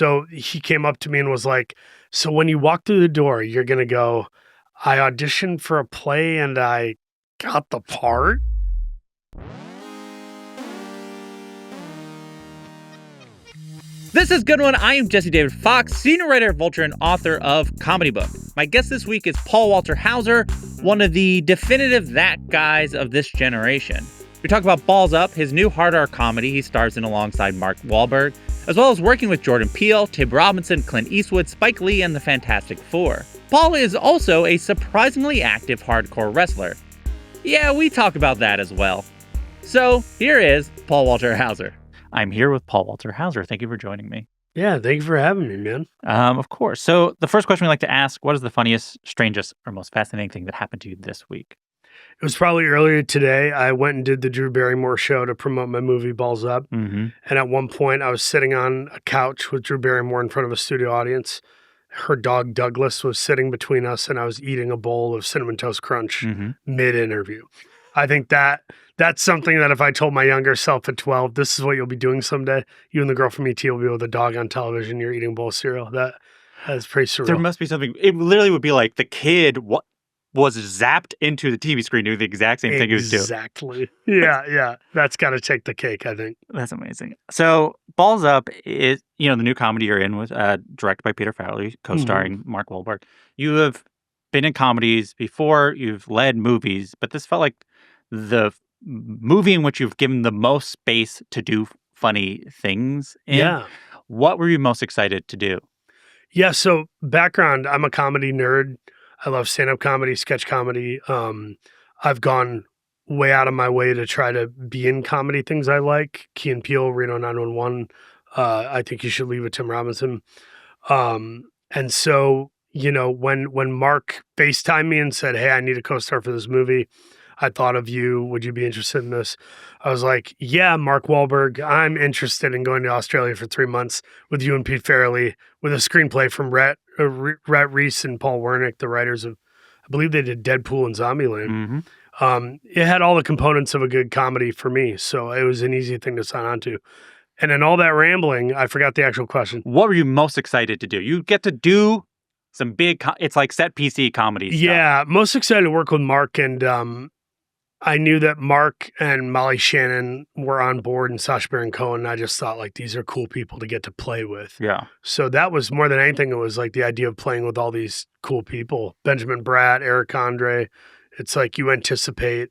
So he came up to me and was like, so when you walk through the door, you're going to go, I auditioned for a play and I got the part? This is Good One. I am Jesse David Fox, senior writer at Vulture and author of Comedy Book. My guest this week is Paul Walter Hauser, one of the definitive that guys of this generation. We talk about Balls Up, his new hard R comedy he stars in alongside Mark Wahlberg, as well as working with Jordan Peele, Tim Robinson, Clint Eastwood, Spike Lee, and the Fantastic Four. Paul is also a surprisingly active hardcore wrestler. Yeah, we talk about that as well. So here is Paul Walter Hauser. I'm here with Paul Walter Hauser. Thank you for joining me. Yeah, thank you for having me, man. Of course. So the first question we like to ask, what is the funniest, strangest, or most fascinating thing that happened to you this week? It was probably earlier today. I went and did the Drew Barrymore show to promote my movie Balls Up. Mm-hmm. And at one point, I was sitting on a couch with Drew Barrymore in front of a studio audience. Her dog Douglas was sitting between us, and I was eating a bowl of Cinnamon Toast Crunch mid-interview. I think that's something that if I told my younger self at 12, this is what you'll be doing someday. You and the girl from ET will be with a dog on television. You're eating a bowl of cereal. That's pretty surreal. There must be something. It literally would be like the kid was zapped into the TV screen doing the exact same thing he was doing. Exactly. Yeah. That's got to take the cake, I think. That's amazing. So Balls Up is, the new comedy you're in with, directed by Peter Farley, co-starring Mark Wahlberg. You have been in comedies before. You've led movies, but this felt like the movie in which you've given the most space to do funny things in. Yeah. What were you most excited to do? Yeah, so background, I'm a comedy nerd. I love stand-up comedy, sketch comedy. I've gone way out of my way to try to be in comedy things I like. Key Peele, Reno 911. I think you should leave with Tim Robinson. And so, when Mark FaceTimed me and said, hey, I need a co-star for this movie, I thought of you. Would you be interested in this? I was like, yeah, Mark Wahlberg, I'm interested in going to Australia for 3 months with you and Pete Farrelly with a screenplay from Rhett Reese and Paul Wernick, the writers of, I believe they did Deadpool and Zombieland. It had all the components of a good comedy for me. So it was an easy thing to sign on to. And in all that rambling, I forgot the actual question. What were you most excited to do? You get to do some big, it's like set PC comedy stuff. Yeah, most excited to work with Mark, and I knew that Mark and Molly Shannon were on board and Sacha Baron Cohen. And I just thought, like, these are cool people to get to play with. Yeah. So that was more than anything. It was like the idea of playing with all these cool people. Benjamin Bratt, Eric Andre. It's like you anticipate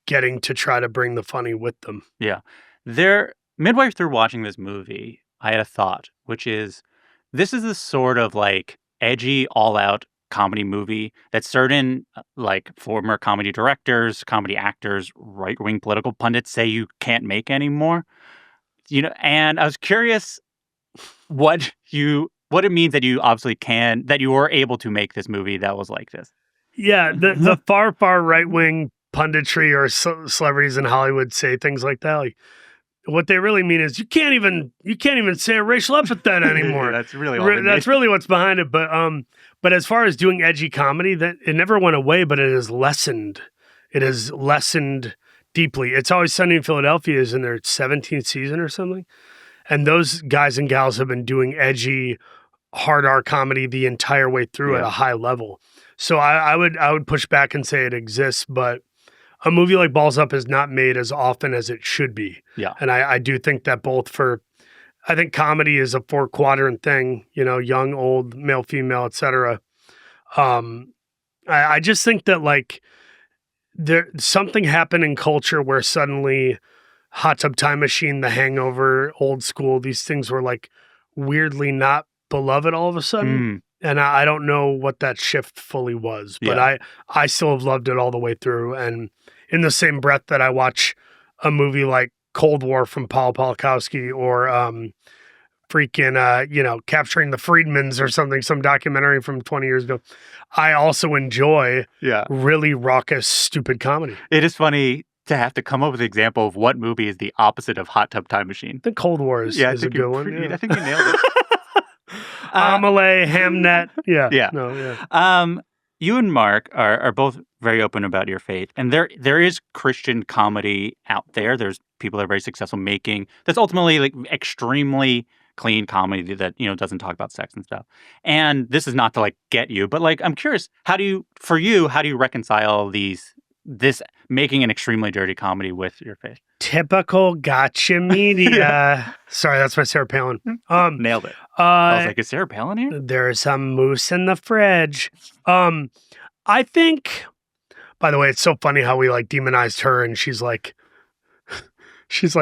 getting to try to bring the funny with them. Yeah. Midway through watching this movie, I had a thought, which is, this is the sort of like edgy, all-out comedy movie that certain like former comedy directors, comedy actors, right-wing political pundits say you can't make anymore. And I was curious what it means that you obviously can, that you were able to make this movie that was like this. Yeah, the far right-wing punditry or celebrities in Hollywood say things like that. Like, what they really mean is you can't even say a racial epithet anymore. That's really that's really what's behind it. But as far as doing edgy comedy, that it never went away, but it has lessened. It has lessened deeply. It's Always Sunny in Philadelphia is in their 17th season or something, and those guys and gals have been doing edgy, hard R comedy the entire way through at a high level. So I would push back and say it exists, but a movie like Balls Up is not made as often as it should be. Yeah. And I do think that I think comedy is a 4-quadrant thing, young, old, male, female, etc. I just think that like something happened in culture where suddenly Hot Tub Time Machine, The Hangover, Old School, these things were like weirdly not beloved all of a sudden. And I don't know what that shift fully was, but I still have loved it all the way through. And in the same breath that I watch a movie like Cold War from Paul Polakowski or Capturing the Freedmans or something, some documentary from 20 years ago, I also enjoy really raucous, stupid comedy. It is funny to have to come up with an example of what movie is the opposite of Hot Tub Time Machine. The Cold War is a good one. I think you nailed it. Amelie, Hamnet. You and Mark are both very open about your faith, and there is Christian comedy out there. There's people that are very successful making that's ultimately like extremely clean comedy that, doesn't talk about sex and stuff. And this is not to like get you, but like I'm curious, how do you reconcile this making an extremely dirty comedy with your faith? Typical gotcha media. Sorry, that's my Sarah Palin. Nailed it. I was like, is Sarah Palin here? There's some moose in the fridge. I think, by the way, it's so funny how we like demonized her, and she's like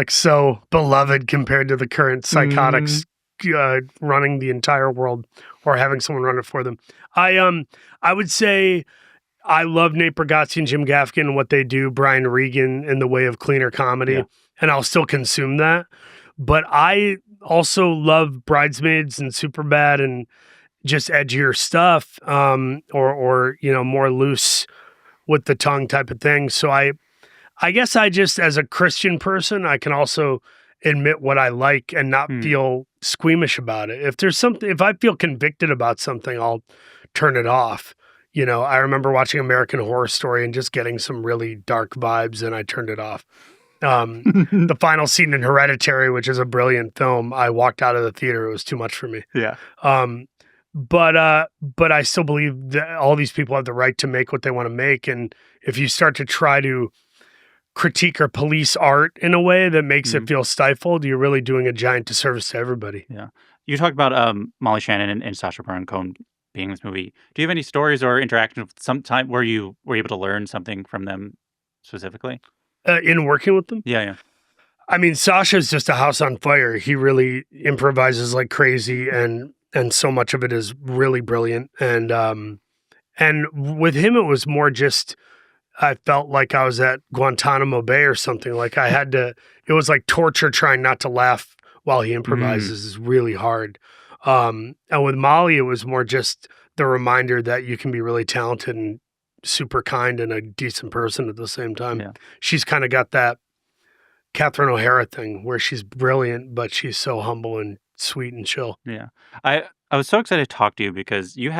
so beloved compared to the current psychotics running the entire world or having someone run it for them. I would say I love Nate Bargatze and Jim Gaffigan and what they do, Brian Regan in the way of cleaner comedy, and I'll still consume that. But I also love Bridesmaids and Superbad and just edgier stuff, or more loose with the tongue type of thing. So I guess I just, as a Christian person, I can also admit what I like and not feel squeamish about it. If I feel convicted about something, I'll turn it off. I remember watching American Horror Story and just getting some really dark vibes, and I turned it off. The final scene in Hereditary, which is a brilliant film, I walked out of the theater. It was too much for me. Yeah. But I still believe that all these people have the right to make what they want to make. And if you start to try to critique or police art in a way that makes it feel stifled, you're really doing a giant disservice to everybody. Yeah. You talked about Molly Shannon and Sacha Baron Cohen being in this movie. Do you have any stories or interactions with some time where you were able to learn something from them specifically? In working with them? Yeah. I mean, Sasha's just a house on fire. He really improvises like crazy, and so much of it is really brilliant. And with him, it was more just, I felt like I was at Guantanamo Bay or something. Like it was like torture trying not to laugh while he improvises is really hard. And with Molly, it was more just the reminder that you can be really talented and super kind and a decent person at the same time. Yeah. She's kind of got that Catherine O'Hara thing where she's brilliant, but she's so humble and sweet and chill. Yeah. I was so excited to talk to you because you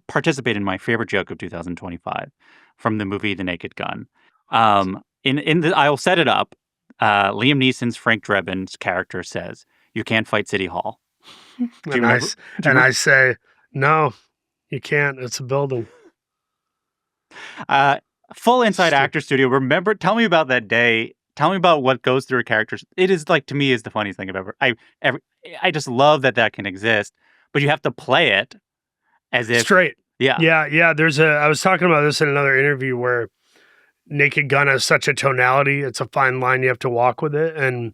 participated in my favorite joke of 2025 from the movie The Naked Gun. I'll set it up. Liam Neeson's Frank Drebin's character says, "You can't fight City Hall." I say, "No, you can't. It's a building." Full inside actor studio. Tell me about that day. Tell me about what goes through a character. It is like, to me, is the funniest thing I've ever. I just love that can exist, but you have to play it as if straight. Yeah. I was talking about this in another interview where Naked Gun has such a tonality. It's a fine line you have to walk with it, and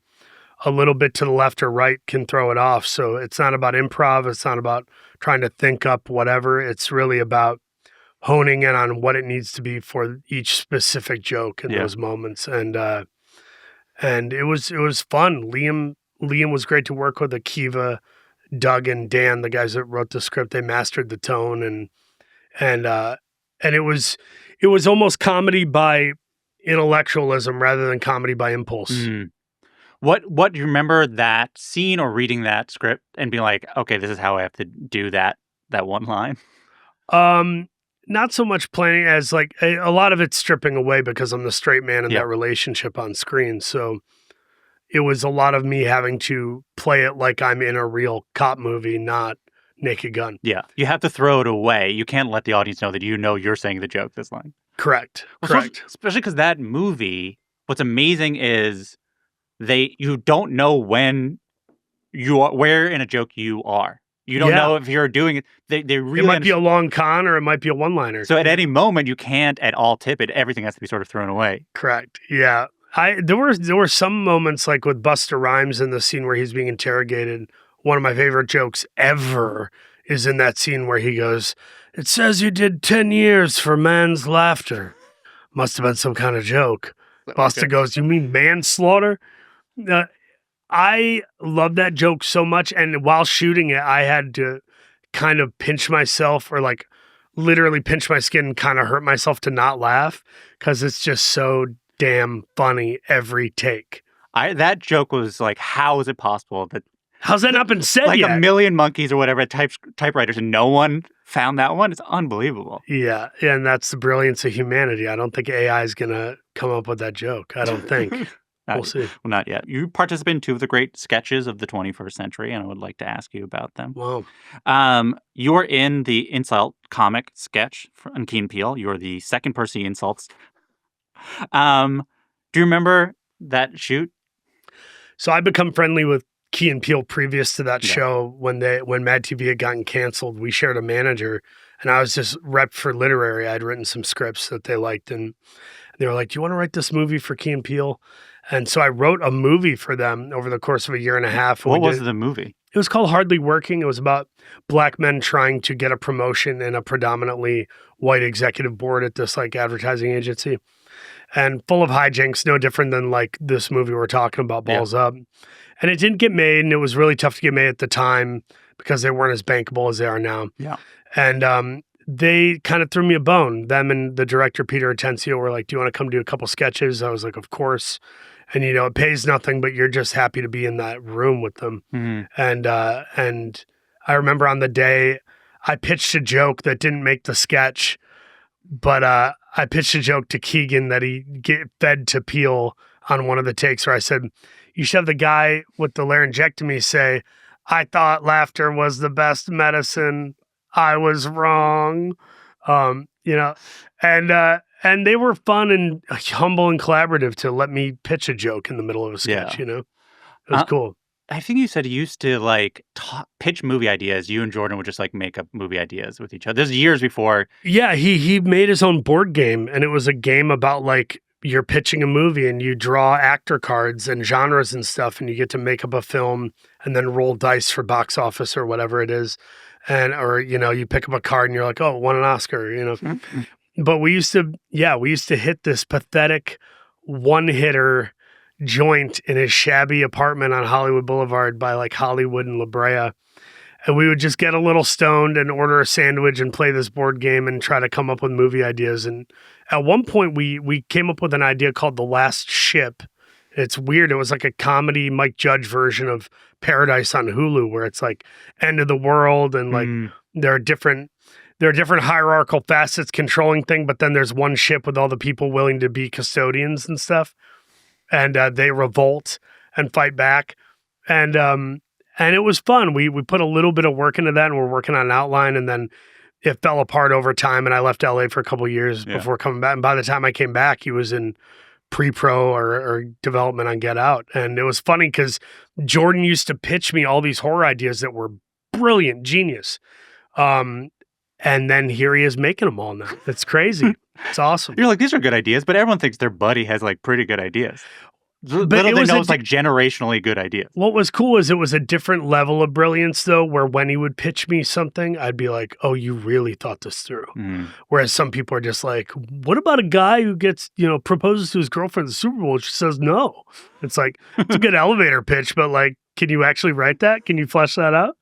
a little bit to the left or right can throw it off. So it's not about improv. It's not about trying to think up whatever. It's really about honing in on what it needs to be for each specific joke in those moments. And it was fun. Liam was great to work with. Akiva, Doug, and Dan, the guys that wrote the script, they mastered the tone, and it was almost comedy by intellectualism rather than comedy by impulse. Mm. What do you remember that scene or reading that script and being like, okay, this is how I have to do that one line? Not so much planning as like a lot of it's stripping away because I'm the straight man in that relationship on screen. So it was a lot of me having to play it like I'm in a real cop movie, not Naked Gun. Yeah. You have to throw it away. You can't let the audience know that you're saying the joke this line. Correct. Especially because that movie, what's amazing is you don't know when where in a joke you are. You don't know if you're doing it. They really it might be a long con or it might be a one-liner. So at any moment you can't at all tip it. Everything has to be sort of thrown away. Correct. Yeah. There were some moments like with Busta Rhymes in the scene where he's being interrogated. One of my favorite jokes ever is in that scene where he goes, "It says you did 10 years for man's laughter." Must have been some kind of joke. Busta goes, "You mean manslaughter?" I love that joke so much, and while shooting it, I had to kind of pinch myself or like literally pinch my skin and kind of hurt myself to not laugh because it's just so damn funny every take. That joke was like, how is it possible that... How's that not been said like yet? Like a million monkeys or whatever at typewriters and no one found that one? It's unbelievable. Yeah, and that's the brilliance of humanity. I don't think AI is going to come up with that joke. I don't think. We'll see. Well, not yet. You participate in two of the great sketches of the 21st century, and I would like to ask you about them. Wow. You're in the insult comic sketch on Key Peele. You're the second person he insults. Do you remember that shoot? So I become friendly with Key and Peele previous to that Yeah. show when Mad TV had gotten canceled. We shared a manager, and I was just rep for literary. I'd written some scripts that they liked, and they were like, "Do you want to write this movie for Key and Peele?" And so I wrote a movie for them over the course of a year and a half. What was the movie? It was called Hardly Working. It was about Black men trying to get a promotion in a predominantly white executive board at this like advertising agency, and full of hijinks, no different than like this movie we're talking about, Balls Up. And it didn't get made, and it was really tough to get made at the time because they weren't as bankable as they are now. Yeah. And they kind of threw me a bone. Them and the director, Peter Atencio, were like, "Do you want to come do a couple sketches?" I was like, "Of course." And, it pays nothing, but you're just happy to be in that room with them. Mm-hmm. And I remember on the day I pitched a joke that didn't make the sketch, but I pitched a joke to Keegan that he fed to Peele on one of the takes where I said, "You should have the guy with the laryngectomy say, 'I thought laughter was the best medicine. I was wrong.'" And they were fun and humble and collaborative to let me pitch a joke in the middle of a sketch, It was cool. I think you said you used to like pitch movie ideas. You and Jordan would just like make up movie ideas with each other. This is years before. Yeah, he made his own board game, and it was a game about like you're pitching a movie and you draw actor cards and genres and stuff, and you get to make up a film and then roll dice for box office or whatever it is. Or you pick up a card and you're like, "Oh, it won an Oscar," Mm-hmm. But we used to hit this pathetic one-hitter joint in his shabby apartment on Hollywood Boulevard by like Hollywood and La Brea. And we would just get a little stoned and order a sandwich and play this board game and try to come up with movie ideas. And at one point we came up with an idea called The Last Ship. It's weird. It was like a comedy Mike Judge version of Paradise on Hulu, where it's like end of the world and like there are different hierarchical facets controlling thing, but then there's one ship with all the people willing to be custodians and stuff. And they revolt and fight back. And it was fun. We put a little bit of work into that, and we're working on an outline, and then it fell apart over time, and I left LA for a couple of years before coming back. And by the time I came back, he was in pre-pro or development on Get Out. And it was funny because Jordan used to pitch me all these horror ideas that were brilliant, genius. And then here he is making them all now. It's crazy. It's awesome. You're like, these are good ideas, but everyone thinks their buddy has like pretty good ideas. Little they know it's like generationally good ideas. What was cool is it was a different level of brilliance, though, where when he would pitch me something, I'd be like, "Oh, you really thought this through." Whereas some people are just like, "What about a guy who gets, proposes to his girlfriend at the Super Bowl? She says no." It's like, it's a good elevator pitch, but like, can you actually write that? Can you flesh that out?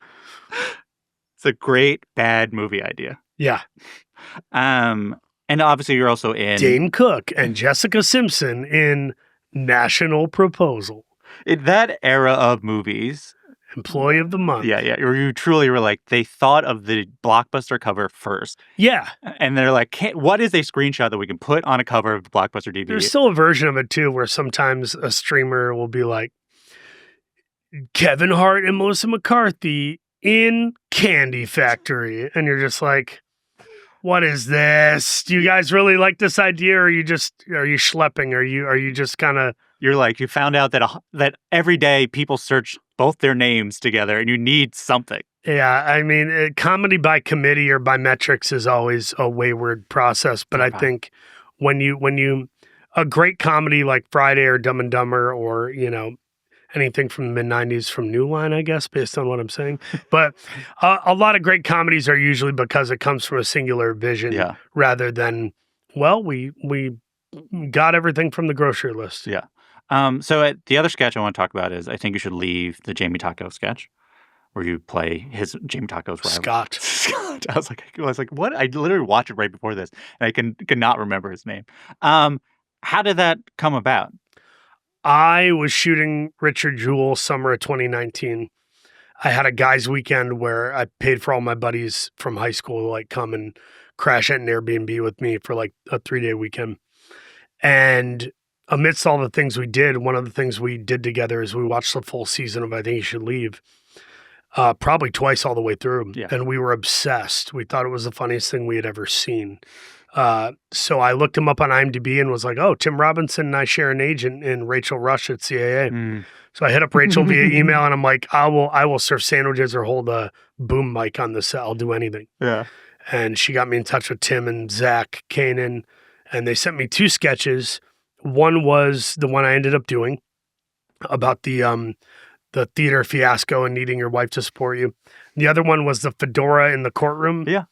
It's a great bad movie idea. Yeah. And obviously you're also in Dane Cook and Jessica Simpson in National Proposal. In that era of movies. Employee of the Month. Yeah. You truly were like, they thought of the Blockbuster cover first. Yeah. And they're like, what is a screenshot that we can put on a cover of the Blockbuster DVD? There's still a version of it, too, where sometimes a streamer will be like, Kevin Hart and Melissa McCarthy in Candy Factory. And you're just like, what is this? Do you guys really like this idea, or are you schlepping? Are you just kind of... You're like, you found out that every day people search both their names together and you need something. Yeah, I mean, comedy by committee or by metrics is always a wayward process. But I think when you a great comedy like Friday or Dumb and Dumber or, anything from the mid-90s from New Line, I guess, based on what I'm saying. But a lot of great comedies are usually because it comes from a singular vision rather than, well, we got everything from the grocery list. Yeah. So the other sketch I want to talk about is I think you should leave the Jamie Taco sketch where you play Jamie Taco's rival. Scott. I was like, what? I literally watched it right before this, and I could not remember his name. How did that come about? I was shooting Richard Jewell summer of 2019. I had a guys' weekend where I paid for all my buddies from high school to like come and crash at an Airbnb with me for like a 3-day weekend. And amidst all the things we did, one of the things we did together is we watched the full season of I Think You Should Leave, probably twice all the way through. Yeah. And we were obsessed. We thought it was the funniest thing we had ever seen. So I looked him up on IMDb and was like, oh, Tim Robinson and I share an agent in Rachel Rush at CAA. So I hit up Rachel via email and I'm like, I will serve sandwiches or hold a boom mic on the set. I'll do anything. Yeah. And she got me in touch with Tim and Zach Kanan, and they sent me 2 sketches. One was the one I ended up doing about the theater fiasco and needing your wife to support you. The other one was the fedora in the courtroom. Yeah.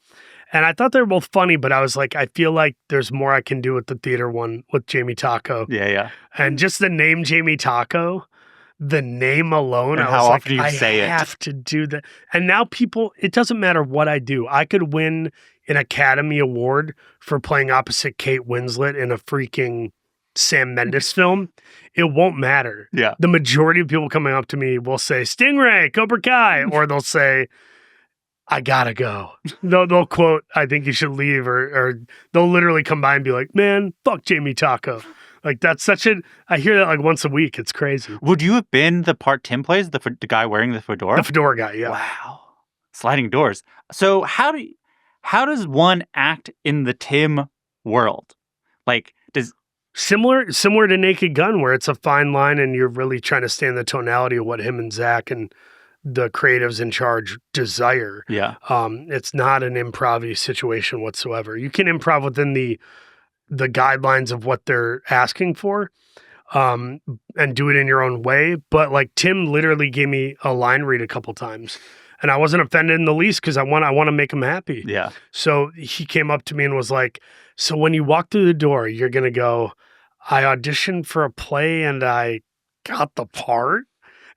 And I thought they were both funny, but I was like, I feel like there's more I can do with the theater one with Jamie Taco. Yeah. And just the name Jamie Taco, the name alone, And I how was often like, you say I it. have to do that. And now people, it doesn't matter what I do. I could win an Academy Award for playing opposite Kate Winslet in a freaking Sam Mendes film. It won't matter. Yeah. The majority of people coming up to me will say, Stingray, Cobra Kai, or they'll say, I gotta go. They'll quote, I think you should leave, or they'll literally come by and be like, man, fuck Jamie Taco. Like that's I hear that like once a week. It's crazy. Would you have been the part Tim plays, the guy wearing the fedora? The fedora guy, yeah. Wow. Sliding doors. So how does one act in the Tim world? Like, Similar to Naked Gun, where it's a fine line and you're really trying to stay in the tonality of what him and Zach and the creatives in charge desire. Yeah. It's not an improv situation whatsoever. You can improv within the guidelines of what they're asking for, and do it in your own way. But like Tim literally gave me a line read a couple times, and I wasn't offended in the least because I want to make him happy. Yeah. So he came up to me and was like, "So when you walk through the door, you're gonna go, I auditioned for a play and I got the part."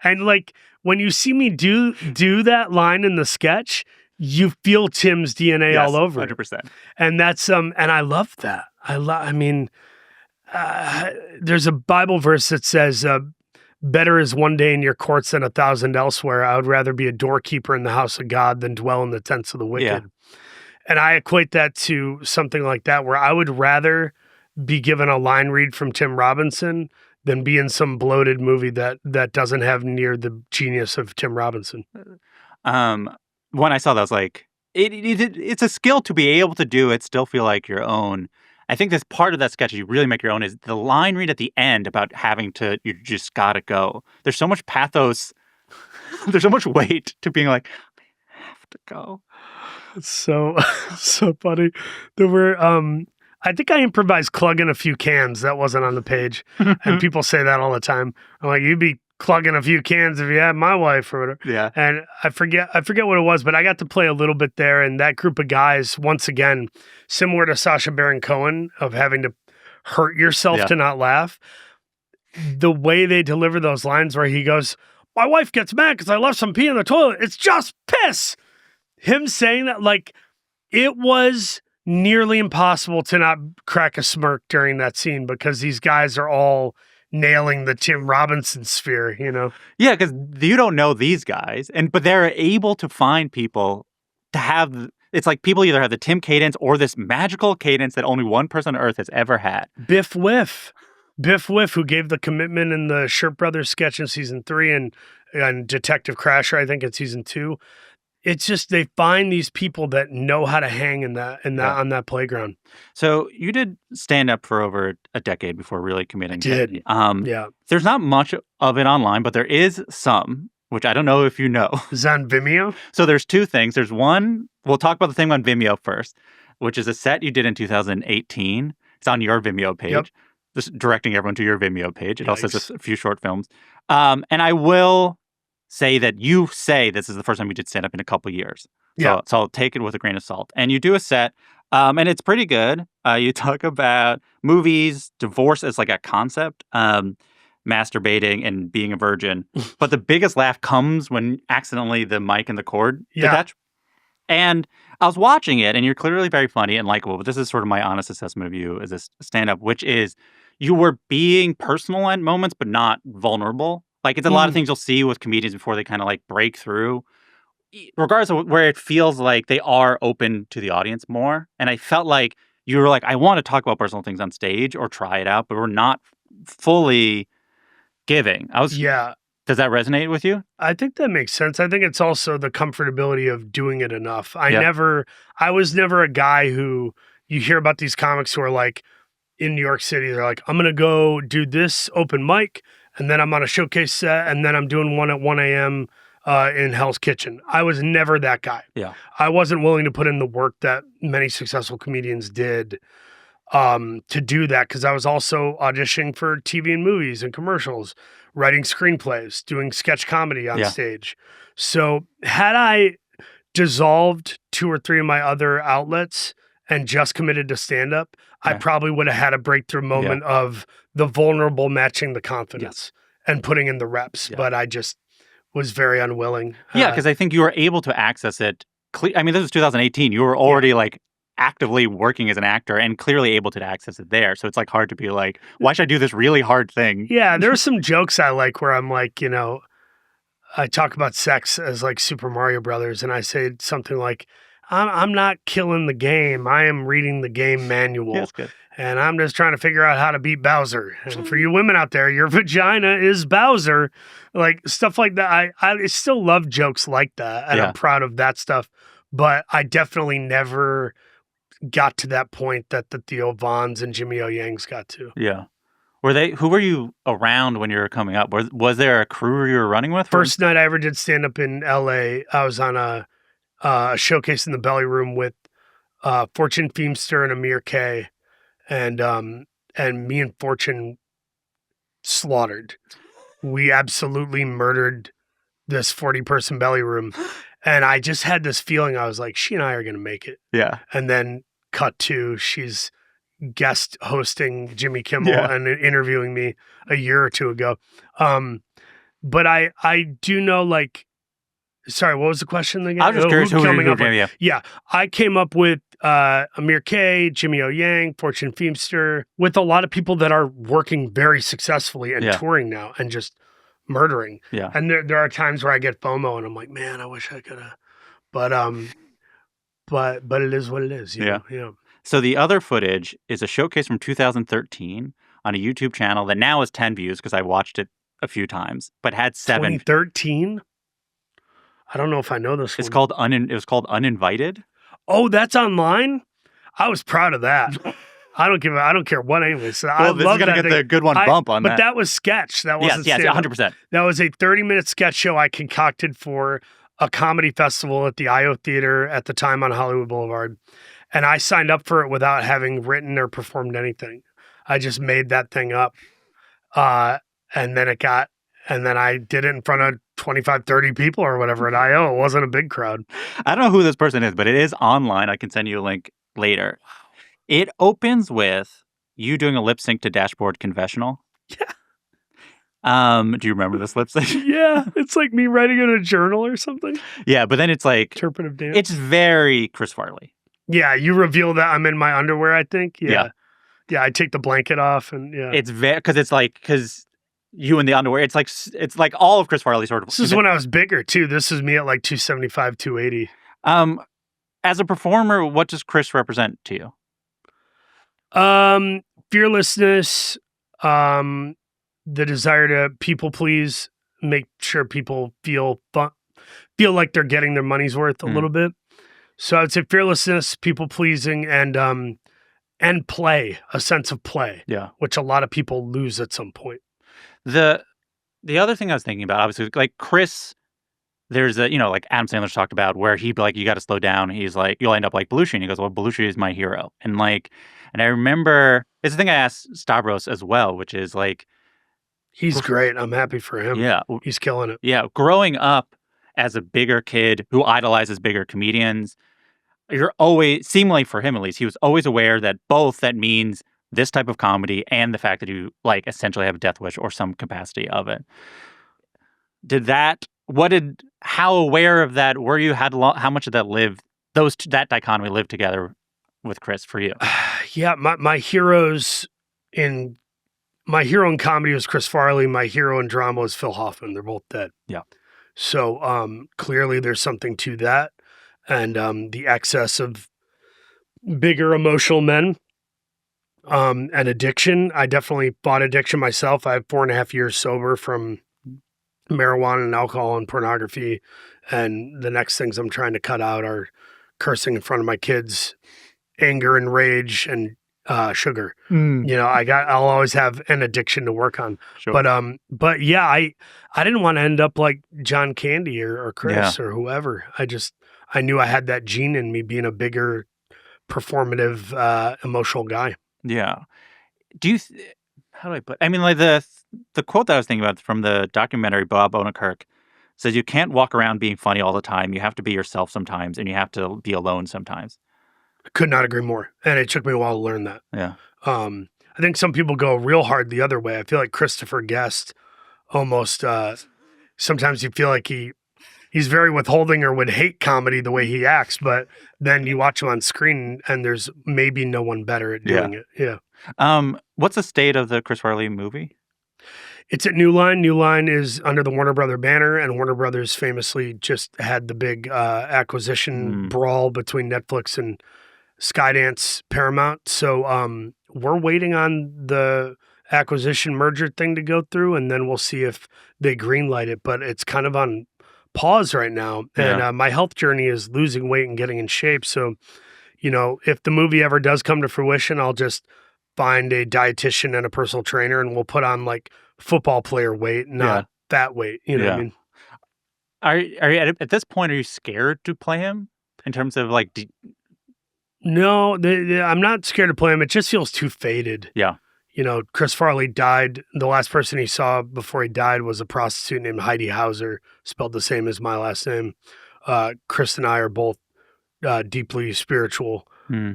And like when you see me do that line in the sketch, you feel Tim's DNA all over it. 100%. And that's and I love that. There's a Bible verse that says, better is one day in your courts than 1,000 elsewhere. I would rather be a doorkeeper in the house of God than dwell in the tents of the wicked. Yeah. And I equate that to something like that, where I would rather be given a line read from Tim Robinson than be in some bloated movie that doesn't have near the genius of Tim Robinson. When I saw that, I was like, it's a skill to be able to do it, still feel like your own. I think this part of that sketch you really make your own is the line read at the end about you just gotta go. There's so much pathos. There's so much weight to being like, I have to go. It's so funny. There were, I think I improvised clugging a few cans. That wasn't on the page. And people say that all the time. I'm like, you'd be clugging a few cans if you had my wife or whatever. Yeah. And I forget what it was, but I got to play a little bit there. And that group of guys, once again, similar to Sacha Baron Cohen, of having to hurt yourself to not laugh. The way they deliver those lines where he goes, my wife gets mad because I left some pee in the toilet. It's just piss. Him saying that, like, it was nearly impossible to not crack a smirk during that scene because these guys are all nailing the Tim Robinson sphere, you know? Yeah, because you don't know these guys, but they're able to find people to have. It's like people either have the Tim cadence or this magical cadence that only one person on Earth has ever had. Biff Whiff, who gave the commitment in the Shirt Brothers sketch in season 3 and Detective Crasher, I think in season 2. It's just they find these people that know how to hang in that on that playground. So you did stand up for over a decade before really committing. I did. Yeah. There's not much of it online, but there is some, which I don't know if you know. Is that on Vimeo? So there's 2 things. There's one, we'll talk about the thing on Vimeo first, which is a set you did in 2018. It's on your Vimeo page. Yep. Just directing everyone to your Vimeo page. It also has a few short films. And I will say that you say this is the first time you did stand up in a couple years. So I'll take it with a grain of salt. And you do a set, and it's pretty good. You talk about movies, divorce as like a concept, masturbating and being a virgin. But the biggest laugh comes when accidentally the mic and the cord detach. And I was watching it, and you're clearly very funny and likable. But this is sort of my honest assessment of you as a stand-up, which is you were being personal at moments, but not vulnerable. Like, it's a lot of things you'll see with comedians before they kind of like break through, regardless of where it feels like they are open to the audience more. And I felt like you were like, I want to talk about personal things on stage or try it out, but we're not fully giving. Yeah. Does that resonate with you? I think that makes sense. I think it's also the comfortability of doing it enough. Yeah. I was never a guy who you hear about these comics who are like in New York City, they're like, I'm going to go do this open mic and then I'm on a showcase set and then I'm doing one at 1 a.m. In Hell's Kitchen. I was never that guy. Yeah. I wasn't willing to put in the work that many successful comedians did to do that because I was also auditioning for TV and movies and commercials, writing screenplays, doing sketch comedy on stage. So had I dissolved 2 or 3 of my other outlets and just committed to stand up, I probably would have had a breakthrough moment of the vulnerable matching the confidence and putting in the reps. But I just was very unwilling. Yeah, because I think you were able to access it. I mean, this was 2018. You were already like actively working as an actor and clearly able to access it there. So it's like hard to be like, why should I do this really hard thing? Yeah, there are some jokes I like where I'm like, you know, I talk about sex as like Super Mario Brothers, and I say something like, I'm not killing the game. I am reading the game manual. That's good. And I'm just trying to figure out how to beat Bowser. And for you women out there, your vagina is Bowser. Like stuff like that. I still love jokes like that. And I'm proud of that stuff. But I definitely never got to that point that the Theo Vons and Jimmy O Yangs got to. Yeah. Who were you around when you were coming up? Was there a crew you were running with? First night I ever did stand up in LA, I was on a showcase in the Belly Room with Fortune Feimster and Amir K. And me and Fortune slaughtered. We absolutely murdered this 40-person Belly Room. And I just had this feeling, I was like, she and I are going to make it. Yeah. And then cut to, she's guest hosting Jimmy Kimmel and interviewing me a year or two ago. But I do know, like, sorry, what was the question again? I was just curious who coming up with. Yeah, I came up with Amir K, Jimmy O Yang, Fortune Feimster, with a lot of people that are working very successfully and touring now and just murdering. Yeah. And there are times where I get FOMO and I'm like, man, I wish I could have. But it is what it is. You know? Yeah. So the other footage is a showcase from 2013 on a YouTube channel that now has 10 views because I watched it a few times, but had 7. 2013? I don't know if I know this It's one. It was called Uninvited. Oh, that's online? I was proud of that. I don't care what anyone says. Well, this is going to get the good one bump on that. But that was sketch. That wasn't yes, 100%. That was a 30-minute sketch show I concocted for a comedy festival at the IO Theater at the time on Hollywood Boulevard. And I signed up for it without having written or performed anything. I just made that thing up. And then I did it in front of 25, 30 people or whatever at IO. It wasn't a big crowd. I don't know who this person is, but it is online. I can send you a link later. Wow. It opens with you doing a lip sync to Dashboard Confessional. Yeah. Do you remember this lip sync? Yeah. It's like me writing in a journal or something. Yeah, but then it's like interpretive dance. It's very Chris Farley. Yeah, you reveal that I'm in my underwear, I think. Yeah. Yeah, I take the blanket off and It's very because you in the underwear. It's like all of Chris Farley sort of. This is when I was bigger too. This is me at like 275, 280. As a performer, what does Chris represent to you? Fearlessness, the desire to people please, make sure people feel like they're getting their money's worth a little bit. So I'd say fearlessness, people pleasing, and play, a sense of play. Yeah, which a lot of people lose at some point. The other thing I was thinking about, obviously, like Chris, there's like Adam Sandler's talked about where he'd be like, you got to slow down. He's like, you'll end up like Belushi. And he goes, well, Belushi is my hero. And I remember, it's the thing I asked Stavros as well, which is like. He's great. I'm happy for him. Yeah. He's killing it. Yeah. Growing up as a bigger kid who idolizes bigger comedians, you're always, seemingly for him at least, he was always aware that both that means this type of comedy and the fact that you like essentially have a death wish or some capacity of it. How aware of that were you? How much of that that dichotomy lived together with Chris for you? Yeah, my hero in comedy was Chris Farley. My hero in drama was Phil Hoffman. They're both dead. Yeah. So clearly there's something to that. And the excess of bigger emotional men And addiction. I definitely fought addiction myself. I have 4.5 years sober from marijuana and alcohol and pornography. And the next things I'm trying to cut out are cursing in front of my kids, anger and rage, and sugar. I'll always have an addiction to work on. Sure. But yeah, I didn't want to end up like John Candy or Chris Yeah. or whoever. I knew I had that gene in me, being a bigger performative, emotional guy. Yeah. How do I put? I mean, like the quote that I was thinking about from the documentary, Bob Odenkirk says, "You can't walk around being funny all the time. You have to be yourself sometimes, and you have to be alone sometimes." I could not agree more. And it took me a while to learn that. Yeah. I think some people go real hard the other way. I feel like Christopher Guest almost, sometimes you feel like he's very withholding or would hate comedy the way he acts, but then you watch him on screen and there's maybe no one better at doing it. Yeah. What's the state of the Chris Farley movie? It's at New Line. New Line is under the Warner Brother banner, and Warner Brothers famously just had the big acquisition brawl between Netflix and Skydance Paramount. So we're waiting on the acquisition merger thing to go through, and then we'll see if they greenlight it. But it's kind of on pause right now. And my health journey is losing weight and getting in shape. So, if the movie ever does come to fruition, I'll just find a dietitian and a personal trainer, and we'll put on like football player weight, not fat weight. You know what I mean? Are you at this point? Are you scared to play him in terms of like? No, I'm not scared to play him. It just feels too faded. Yeah. Chris Farley died. The last person he saw before he died was a prostitute named Heidi Hauser, spelled the same as my last name. Chris and I are both deeply spiritual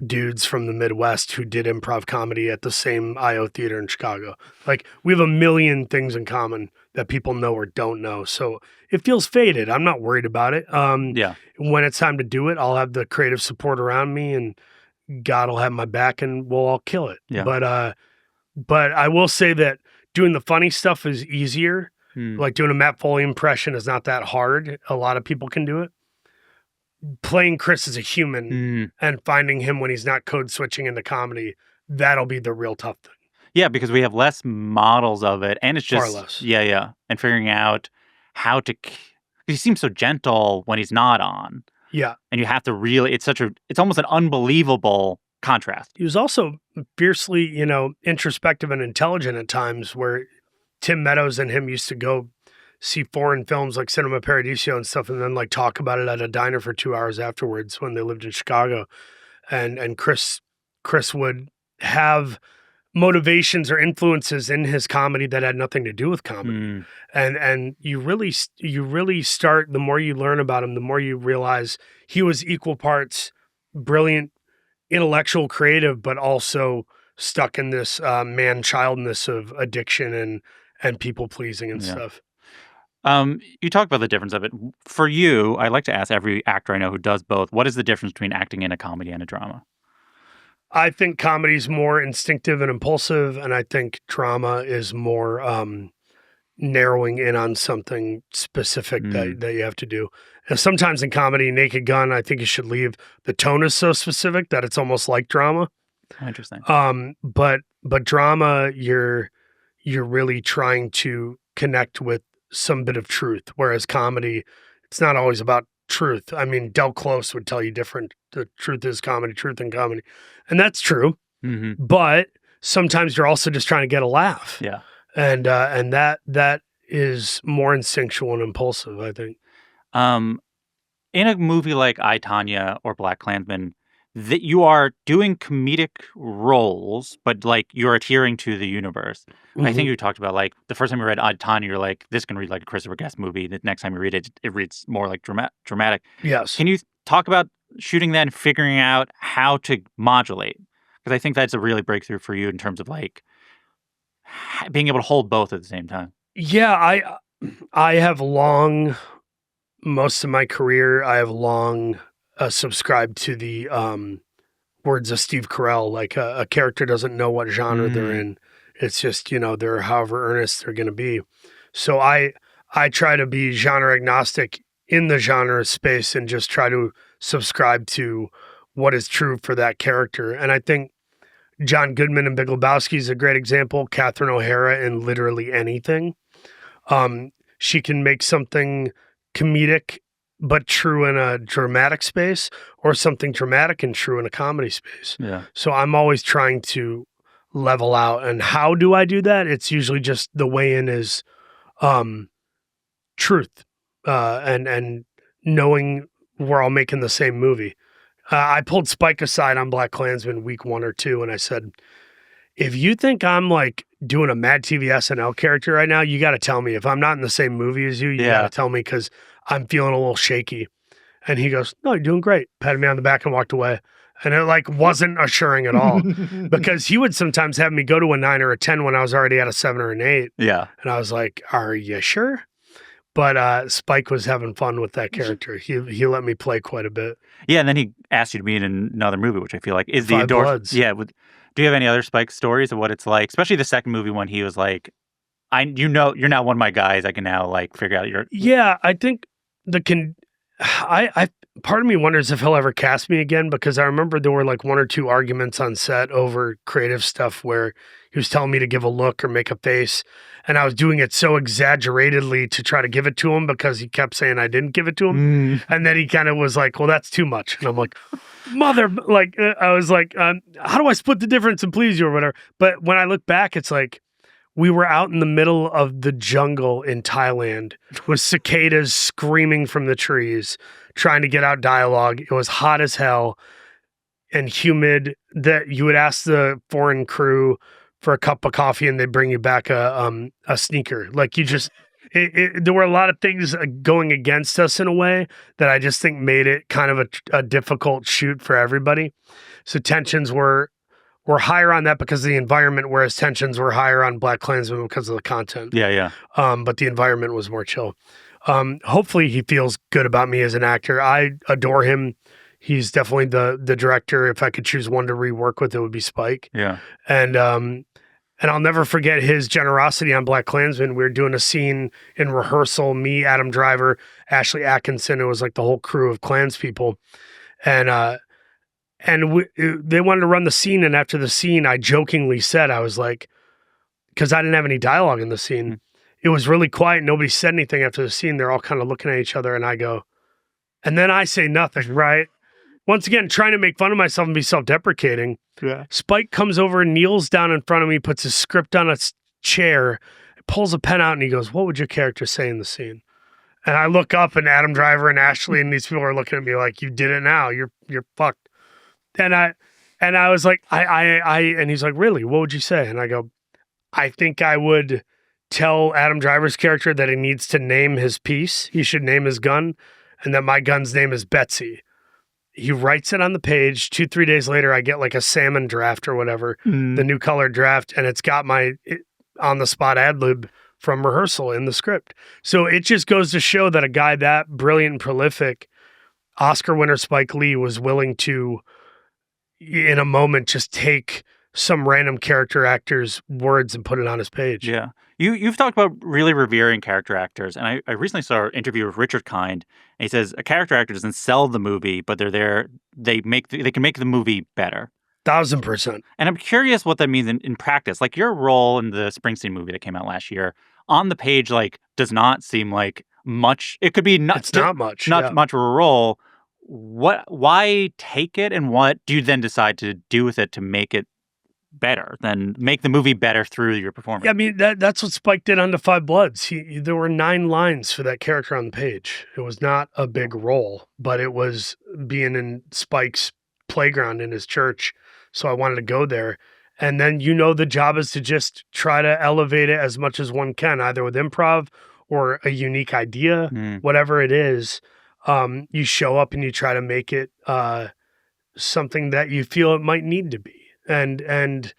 dudes from the Midwest who did improv comedy at the same IO theater in Chicago. Like, we have a million things in common that people know or don't know. So it feels faded. I'm not worried about it. When it's time to do it, I'll have the creative support around me, and God will have my back, and we'll all kill it. Yeah. But I will say that doing the funny stuff is easier. Like doing a Matt Foley impression is not that hard. A lot of people can do it. Playing Chris as a human and finding him when he's not code switching into comedy, that'll be the real tough thing. Yeah, because we have less models of it, and it's just far less. Yeah, and figuring out how to. He seems so gentle when he's not on. Yeah, and you have to really. It's almost an unbelievable contrast. He was also fiercely, introspective and intelligent at times, where Tim Meadows and him used to go see foreign films like Cinema Paradiso and stuff, and then like talk about it at a diner for 2 hours afterwards when they lived in Chicago. And Chris would have motivations or influences in his comedy that had nothing to do with comedy. And you really start, the more you learn about him, the more you realize he was equal parts brilliant, intellectual, creative, but also stuck in this man-childness of addiction and people pleasing and stuff. You talk about the difference of it. For you, I like to ask every actor I know who does both, what is the difference between acting in a comedy and a drama? I think comedy is more instinctive and impulsive, and I think drama is more narrowing in on something specific that you have to do. And sometimes in comedy, Naked Gun, I think you should leave. The tone is so specific that it's almost like drama. Interesting. But drama, you're really trying to connect with some bit of truth, whereas comedy, it's not always about truth. I mean, Del Close would tell you different. The truth is comedy, truth in comedy. And that's true. But sometimes you're also just trying to get a laugh. Yeah. And that is more instinctual and impulsive, I think. In a movie like I, Tonya or Black Klansman, that you are doing comedic roles, but like you're adhering to the universe. I think you talked about like the first time you read I, Tonya, you're like, this can read like a Christopher Guest movie. The next time you read it, it reads more like dramatic. Yes. Can you talk about shooting that and figuring out how to modulate? Because I think that's a really breakthrough for you in terms of like being able to hold both at the same time. Yeah, I have long, most of my career, I have long subscribed to the words of Steve Carell, like a character doesn't know what genre they're in. It's just, they're however earnest they're going to be. So I try to be genre agnostic in the genre space and just try to subscribe to what is true for that character. And I think John Goodman in Big Lebowski is a great example. Catherine O'Hara in literally anything. She can make something comedic but true in a dramatic space, or something dramatic and true in a comedy space. Yeah. So I'm always trying to level out. And how do I do that? It's usually just the way in is truth, and knowing we're all making the same movie. I pulled Spike aside on Black Klansman week 1 or 2, and I said, if you think I'm like doing a Mad TV SNL character right now, you got to tell me. If I'm not in the same movie as you, got to tell me, because I'm feeling a little shaky. And he goes, no, you're doing great. Patted me on the back and walked away. And it like wasn't assuring at all, because he would sometimes have me go to a 9 or a 10 when I was already at a 7 or an 8. Yeah. And I was like, are you sure? But Spike was having fun with that character. He let me play quite a bit. Yeah, and then he asked you to be in another movie, which I feel like is the Five Bloods. Yeah. Do you have any other Spike stories of what it's like, especially the second movie when he was like, you're now one of my guys. I can now like figure out your. Yeah, I think I part of me wonders if he'll ever cast me again, because I remember there were like 1 or 2 arguments on set over creative stuff where he was telling me to give a look or make a face, and I was doing it so exaggeratedly to try to give it to him because he kept saying I didn't give it to him. And then he kind of was like, well, that's too much. And I'm like, I was like, how do I split the difference and please you or whatever? But when I look back, it's like, we were out in the middle of the jungle in Thailand with cicadas screaming from the trees, trying to get out dialogue. It was hot as hell and humid, that you would ask the foreign crew for a cup of coffee and they'd bring you back a sneaker. Like, you just, there were a lot of things going against us in a way that I just think made it kind of a difficult shoot for everybody. So tensions were higher on that because of the environment, whereas tensions were higher on Black Klansman because of the content. Yeah. But the environment was more chill. Hopefully he feels good about me as an actor. I adore him. He's definitely the director. If I could choose one to rework with, it would be Spike. Yeah. And I'll never forget his generosity on Black Klansman. We were doing a scene in rehearsal, me, Adam Driver, Ashley Atkinson. It was like the whole crew of Klans people. And they wanted to run the scene, and after the scene, I jokingly said, I was like, because I didn't have any dialogue in the scene. It was really quiet. Nobody said anything after the scene. They're all kind of looking at each other, and I go, and then I say nothing, right? Once again, trying to make fun of myself and be self-deprecating. Yeah. Spike comes over and kneels down in front of me, puts his script on a chair, pulls a pen out, and he goes, what would your character say in the scene? And I look up, and Adam Driver and Ashley and these people are looking at me like, you did it now. You're fucked. And I was like, and he's like, really? What would you say? And I go, I think I would tell Adam Driver's character that he needs to name his piece. He should name his gun, and that my gun's name is Betsy. He writes it on the page. 2-3 days later, I get like a salmon draft or whatever, the new color draft, and it's got my on the spot ad lib from rehearsal in the script. So it just goes to show that a guy that brilliant and prolific, Oscar winner Spike Lee, was willing to, in a moment, just take some random character actor's words and put it on his page. Yeah. You've talked about really revering character actors, and I recently saw an interview with Richard Kind, and he says a character actor doesn't sell the movie, but they're there. They can make the movie better. 1000%. And I'm curious what that means in practice. Like, your role in the Springsteen movie that came out last year, on the page, like, does not seem like much. It could be not. It's not much. Not much of a role. Why take it, and what do you then decide to do with it to make it better, then make the movie better through your performance? Yeah, I mean, that's what Spike did on The Five Bloods. There were 9 lines for that character on the page. It was not a big role, but it was being in Spike's playground in his church. So I wanted to go there. And then, the job is to just try to elevate it as much as one can, either with improv or a unique idea, whatever it is. You show up and you try to make it something that you feel it might need to be. And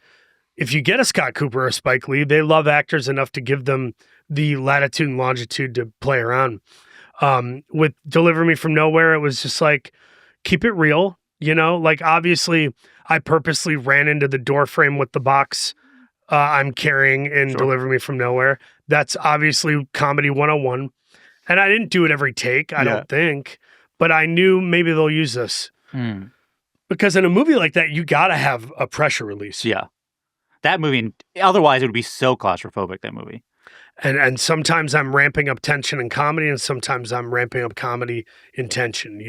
if you get a Scott Cooper or Spike Lee, they love actors enough to give them the latitude and longitude to play around. With Deliver Me From Nowhere, it was just like, keep it real, like, obviously I purposely ran into the door frame with the box I'm carrying in Deliver Me From Nowhere. That's obviously comedy 101. And I didn't do it every take, I don't think, but I knew maybe they'll use this. Because in a movie like that, you got to have a pressure release. Yeah. That movie, otherwise it would be so claustrophobic, that movie. And sometimes I'm ramping up tension in comedy, and sometimes I'm ramping up comedy in tension.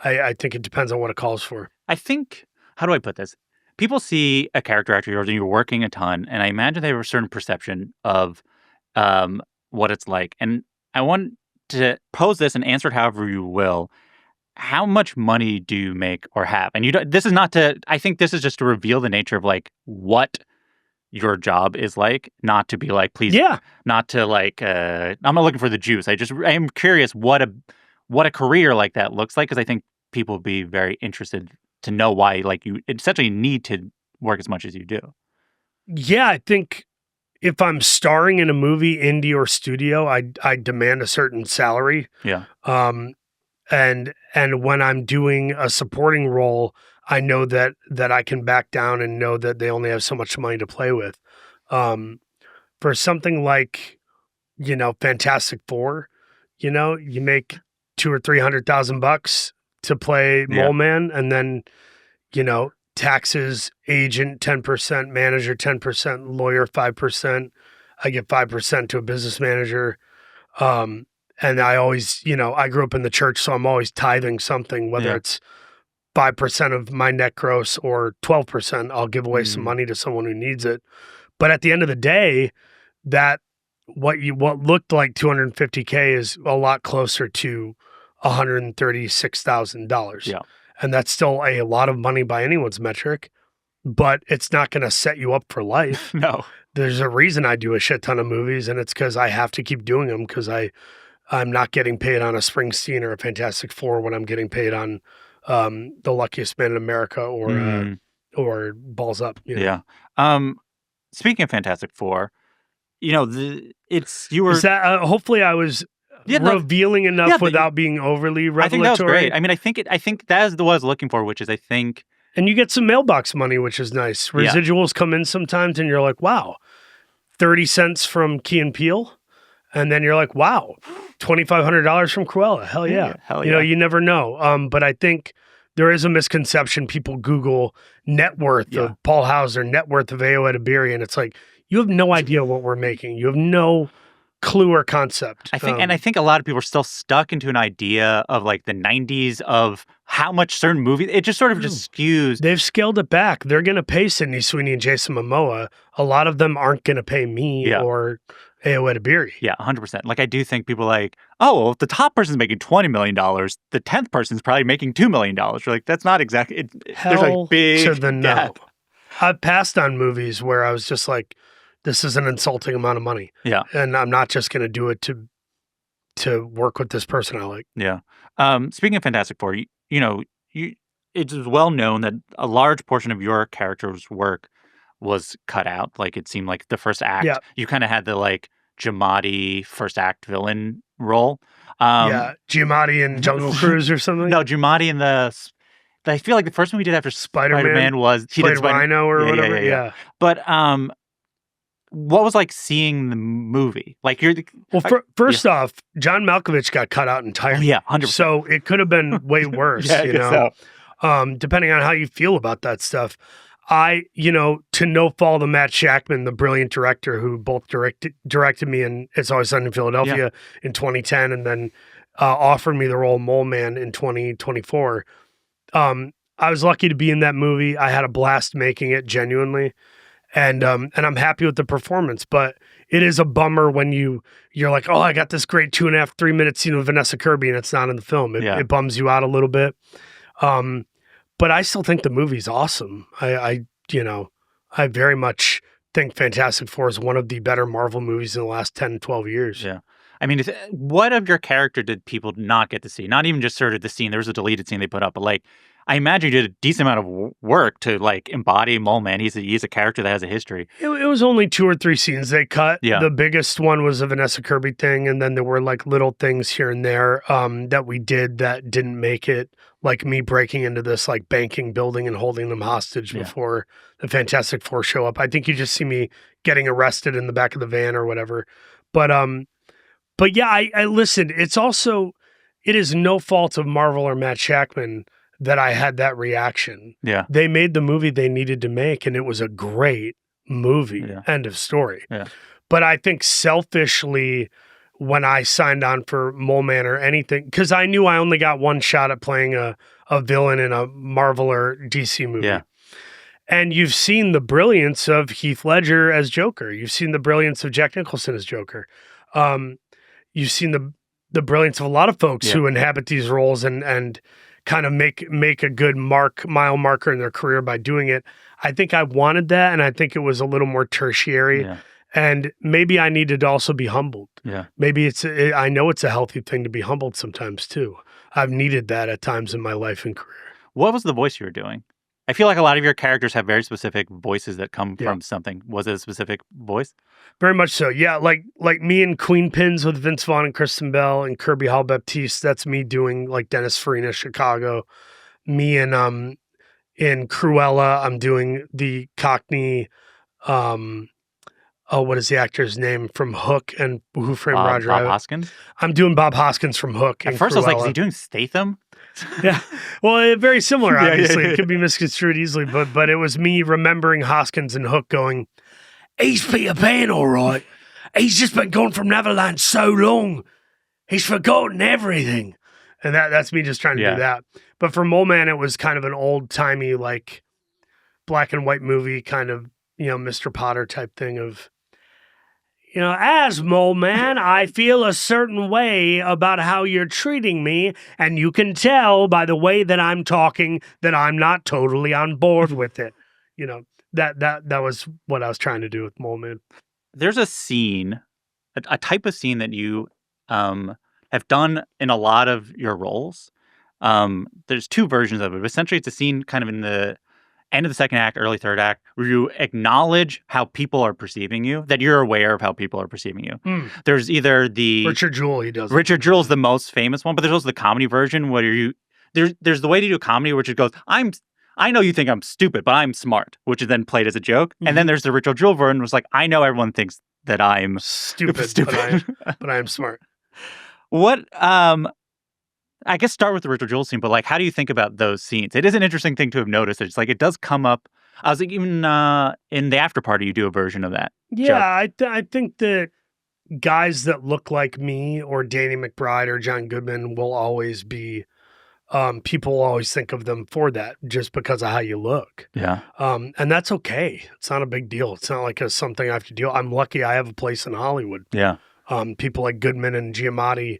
I think it depends on what it calls for. I think, how do I put this? People see a character actor of yours and you're working a ton, and I imagine they have a certain perception of what it's like. And I want to pose this and answer it however you will. How much money do you make or have? And this is not to, I think this is just to reveal the nature of like what your job is like, not to be like, please, not to like, I'm not looking for the juice. I am curious what a career like that looks like, because I think people would be very interested to know why, like, you essentially need to work as much as you do. Yeah, I think if I'm starring in a movie, indie or studio, I demand a certain salary. Yeah. And when I'm doing a supporting role, I know that I can back down and know that they only have so much money to play with. For something like, Fantastic Four, you make $200,000 or $300,000 to play Mole Man, and then, taxes, agent 10%, manager 10%, lawyer 5%. I get 5% to a business manager. And I always, I grew up in the church, so I'm always tithing something, whether it's 5% of my net gross or 12%, I'll give away some money to someone who needs it. But at the end of the day, that what looked like $250K is a lot closer to $136,000. Yeah. And that's still a lot of money by anyone's metric, but it's not going to set you up for life. No. There's a reason I do a shit ton of movies, and it's because I have to keep doing them, because I'm not getting paid on a Springsteen or a Fantastic Four when I'm getting paid on The Luckiest Man in America or Balls Up. Yeah. Speaking of Fantastic Four, hopefully I was revealing enough without being overly revelatory. I think that was great. I mean, I think that is what I was looking for, which is and you get some mailbox money, which is nice. Residuals come in sometimes, and you're like, wow, 30 cents from Key Peele. And then you're like, wow, $2,500 from Cruella. Hell yeah. Hell yeah. You never know. But I think there is a misconception. People Google net worth of Paul Hauser, net worth of Ayo Edebiri, and it's like, you have no idea what we're making. You have no clue or concept. I think a lot of people are still stuck into an idea of like the 90s of how much certain movies, it just sort of just skews. They've scaled it back. They're going to pay Sydney Sweeney and Jason Momoa. A lot of them aren't going to pay me or Ayo Edebiri. Yeah, 100%. Like, I do think people like, oh, well, if the top person's making $20 million, the 10th person's probably making $2 million. You're like, that's not exactly, there's like big to the no. gap. I've passed on movies where I was just like, this is an insulting amount of money. Yeah. And I'm not just going to do it to work with this person I like. Yeah. Speaking of Fantastic Four, it's well known that a large portion of your character's work was cut out. Like, it seemed like the first act, you kind of had the like Giamatti first act villain role. Giamatti in Jungle Cruise or something. No, Giamatti in I feel like the first one we did after Spider-Man was he did Rhino or whatever. Yeah. But what was like seeing the movie? Like, first off, John Malkovich got cut out entirely. Oh, yeah, 100%. So it could have been way worse. Depending on how you feel about that stuff. To no fault of Matt Shakman, the brilliant director who both directed me in It's Always Sunny in Philadelphia in 2010, and then offered me the role of Mole Man in 2024. I was lucky to be in that movie. I had a blast making it, genuinely. And I'm happy with the performance, but it is a bummer when you're like, oh, I got this great 2.5, 3 minute scene with Vanessa Kirby and it's not in the film. It bums you out a little bit. But I still think the movie's awesome. I very much think Fantastic Four is one of the better Marvel movies in the last 10, 12 years. Yeah. I mean, what of your character did people not get to see? Not even just sort of the scene. There was a deleted scene they put up, but like, I imagine you did a decent amount of work to like embody Mole Man. He's a character that has a history. It was only 2 or 3 scenes they cut. Yeah. The biggest one was a Vanessa Kirby thing, and then there were like little things here and there that we did that didn't make it, like me breaking into this like banking building and holding them hostage before the Fantastic Four show up. I think you just see me getting arrested in the back of the van or whatever. But yeah, I listened. It is no fault of Marvel or Matt Shakman that I had that reaction. Yeah. They made the movie they needed to make, and it was a great movie. Yeah. End of story. Yeah. But I think selfishly, when I signed on for Mole Man or anything, because I knew I only got one shot at playing a villain in a Marvel or DC movie. Yeah. And you've seen the brilliance of Heath Ledger as Joker. You've seen the brilliance of Jack Nicholson as Joker. You've seen the brilliance of a lot of folks who inhabit these roles and kind of make a good mile marker in their career by doing it. I think I wanted that, and I think it was a little more tertiary. Yeah. And maybe I needed to also be humbled. Yeah. Maybe I know it's a healthy thing to be humbled sometimes too. I've needed that at times in my life and career. What was the voice you were doing? I feel like a lot of your characters have very specific voices that come from something. Was it a specific voice? Very much so. Yeah, like me in Queen Pins with Vince Vaughn and Kristen Bell and Kirby Hall Baptiste. That's me doing like Dennis Farina, Chicago. Me in Cruella, I'm doing the Cockney. What is the actor's name from Hook and Who Framed Roger Bob Rabbit? Hoskins? I'm doing Bob Hoskins from Hook. At first, I was like, is he doing Statham? Yeah. Well, very similar, obviously. It could be misconstrued easily, but it was me remembering Hoskins and Hook going, he's Peter Pan, all right. He's just been gone from Neverland so long. He's forgotten everything. And that's me just trying to do that. But for Mole Man, it was kind of an old-timey, like, black and white movie kind of, Mr. Potter type thing of, as Mole Man, I feel a certain way about how you're treating me, and you can tell by the way that I'm talking that I'm not totally on board with it. That was what I was trying to do with Mole Man. There's a scene, a type of scene that you have done in a lot of your roles. There's two versions of it. Essentially, it's a scene kind of in the end of the second act, early third act, where you acknowledge how people are perceiving you, that you're aware of how people are perceiving you. There's either the... Richard Jewell, he does. Richard Jewell's the most famous one, but there's also the comedy version where there's the way to do comedy, which it goes, I know you think I'm stupid, but I'm smart, which is then played as a joke. And then there's the Richard Jewell version, which was like, I know everyone thinks that I'm stupid. But I am smart. What, I guess start with the Richard Jewell scene, but like, how do you think about those scenes? It is an interesting thing to have noticed. It's like, it does come up. I was like, even in the after party, you do a version of that. Yeah, I think that guys that look like me or Danny McBride or John Goodman will always be, people always think of them for that just because of how you look. Yeah. And that's okay. It's not a big deal. It's not like something I have to deal. I'm lucky I have a place in Hollywood. Yeah. People like Goodman and Giamatti,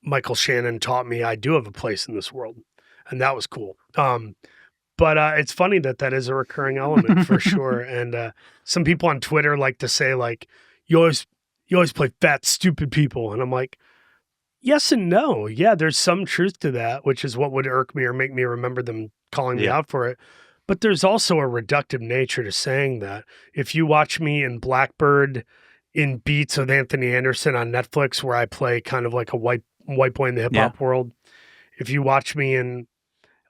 Michael Shannon taught me I do have a place in this world, and that was cool. But it's funny that is a recurring element for sure. And some people on Twitter like to say like, you always play fat, stupid people. And I'm like, yes and no. Yeah, there's some truth to that, which is what would irk me or make me remember them calling me out for it. But there's also a reductive nature to saying that. If you watch me in Blackbird, in Beats with Anthony Anderson on Netflix, where I play kind of like a white boy in the hip hop world. If you watch me in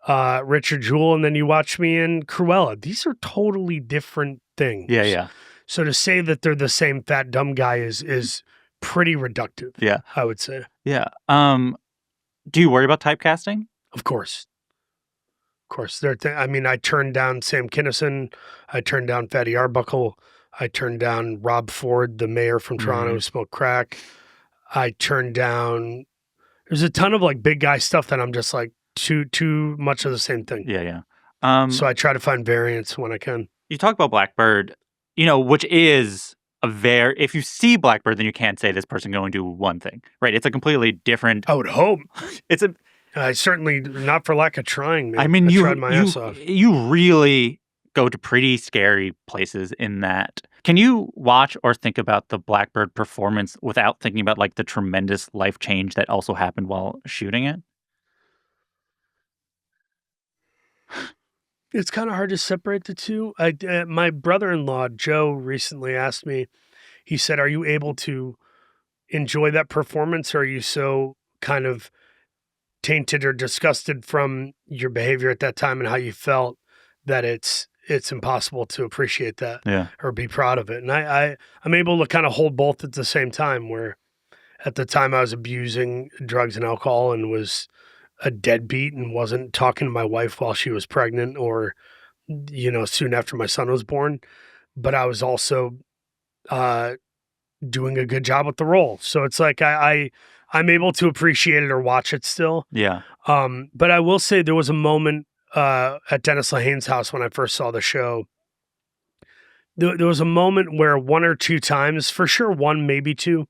Richard Jewell and then you watch me in Cruella, these are totally different things. Yeah. So to say that they're the same fat dumb guy is pretty reductive. Yeah, I would say. Yeah. Do you worry about typecasting? Of course. I turned down Sam Kinison. I turned down Fatty Arbuckle. I turned down Rob Ford, the mayor from Toronto who smoked crack. I turned down... There's a ton of like big guy stuff that I'm just like too much of the same thing. Yeah. So I try to find variants when I can. You talk about Blackbird, which is if you see Blackbird, then you can't say this person going to do one thing, right? It's a completely different... I would hope. I certainly, not for lack of trying, man. I mean, I tried my ass off. You really go to pretty scary places in that. Can you watch or think about the Blackbird performance without thinking about like the tremendous life change that also happened while shooting it? It's kind of hard to separate the two. My brother-in-law, Joe, recently asked me, he said, are you able to enjoy that performance? Or are you so kind of tainted or disgusted from your behavior at that time and how you felt that it's impossible to appreciate that or be proud of it? And I'm able to kind of hold both at the same time, where at the time I was abusing drugs and alcohol and was a deadbeat and wasn't talking to my wife while she was pregnant or, soon after my son was born. But I was also uh, doing a good job with the role. So it's like I'm able to appreciate it or watch it still. Yeah. But I will say there was a moment at Dennis Lehane's house when I first saw the show. There was a moment where one or two times, for sure one, maybe two,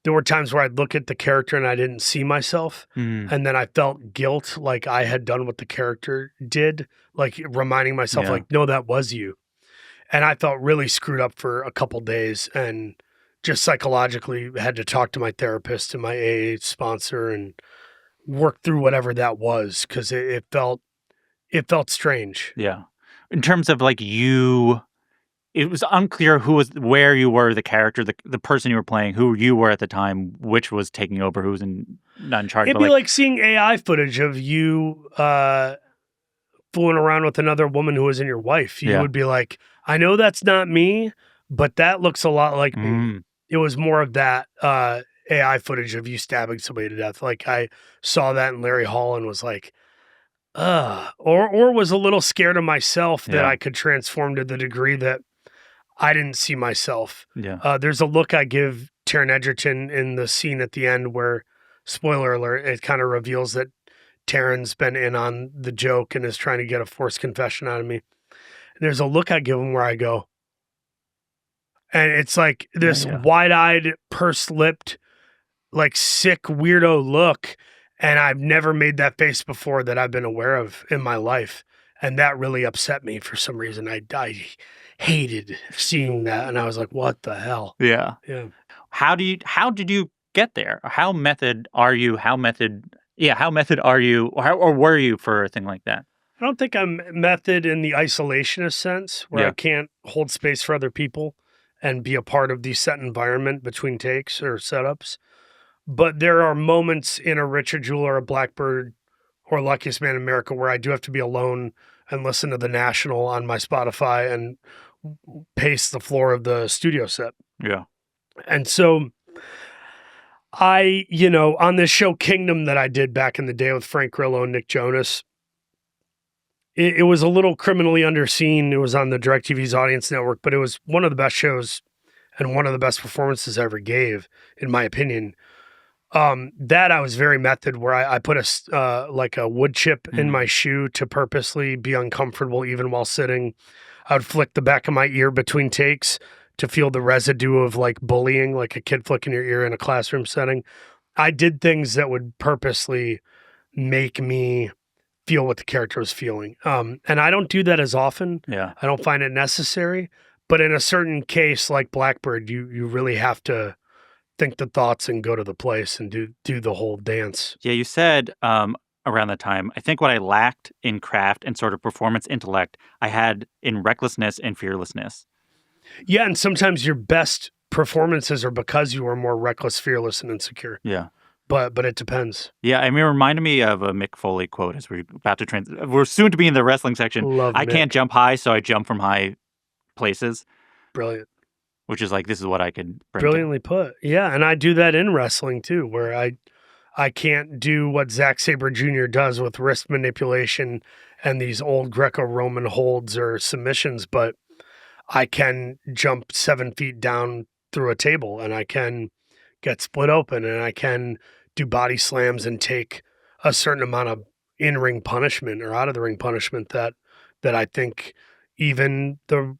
there were times where I'd look at the character and I didn't see myself. Mm. And then I felt guilt, like I had done what the character did, like reminding myself, Yeah. like, no, that was you. And I felt really screwed up for a couple days and just psychologically had to talk to my therapist and my AA sponsor and work through whatever that was, because it felt strange. Yeah. In terms of like it was unclear where you were, the character, the person you were playing, who you were at the time, which was taking over, who was not in charge. It'd be like seeing AI footage of you fooling around with another woman who isn't your wife. You would be like, I know that's not me, but that looks a lot like me. It was more of that AI footage of you stabbing somebody to death. Like I saw that in Larry Hall and was like, or was a little scared of myself that I could transform to the degree that I didn't see myself. Yeah. There's a look I give Taron Egerton in the scene at the end where, spoiler alert, it kind of reveals that Taron's been in on the joke and is trying to get a forced confession out of me. There's a look I give him where I go, and it's like this wide-eyed, pursed-lipped, like sick weirdo look. And I've never made that face before that I've been aware of in my life. And that really upset me for some reason. I hated seeing that. And I was like, what the hell? Yeah. Yeah. How did you get there? How method are you? How method are you? Or were you for a thing like that? I don't think I'm method in the isolationist sense where I can't hold space for other people and be a part of the set environment between takes or setups. But there are moments in a Richard Jewell or a Blackbird or Luckiest Man in America where I do have to be alone and listen to the National on my Spotify and pace the floor of the studio set. Yeah. And so I, on this show Kingdom that I did back in the day with Frank Grillo and Nick Jonas, it was a little criminally underseen. It was on the DirecTV's Audience Network, but it was one of the best shows and one of the best performances I ever gave, in my opinion. That I was very method, where I put a wood chip in my shoe to purposely be uncomfortable even while sitting. I would flick the back of my ear between takes to feel the residue of like bullying, like a kid flicking your ear in a classroom setting. I did things that would purposely make me feel what the character was feeling. And I don't do that as often. Yeah. I don't find it necessary, but in a certain case like Blackbird, you really have to think the thoughts and go to the place and do the whole dance. Yeah, you said around that time, I think what I lacked in craft and sort of performance intellect, I had in recklessness and fearlessness. Yeah, and sometimes your best performances are because you are more reckless, fearless, and insecure. Yeah. But it depends. Yeah, I mean, it reminded me of a Mick Foley quote as we're about to we're soon to be in the wrestling section. Love I Mick. can't jump high, so I jump from high places. Brilliant. Which is like, this is what I can bring. Brilliantly put. Yeah, and I do that in wrestling too, where I can't do what Zack Sabre Jr. does with wrist manipulation and these old Greco-Roman holds or submissions, but I can jump 7 feet down through a table and I can get split open and I can do body slams and take a certain amount of in-ring punishment or out-of-the-ring punishment that I think even the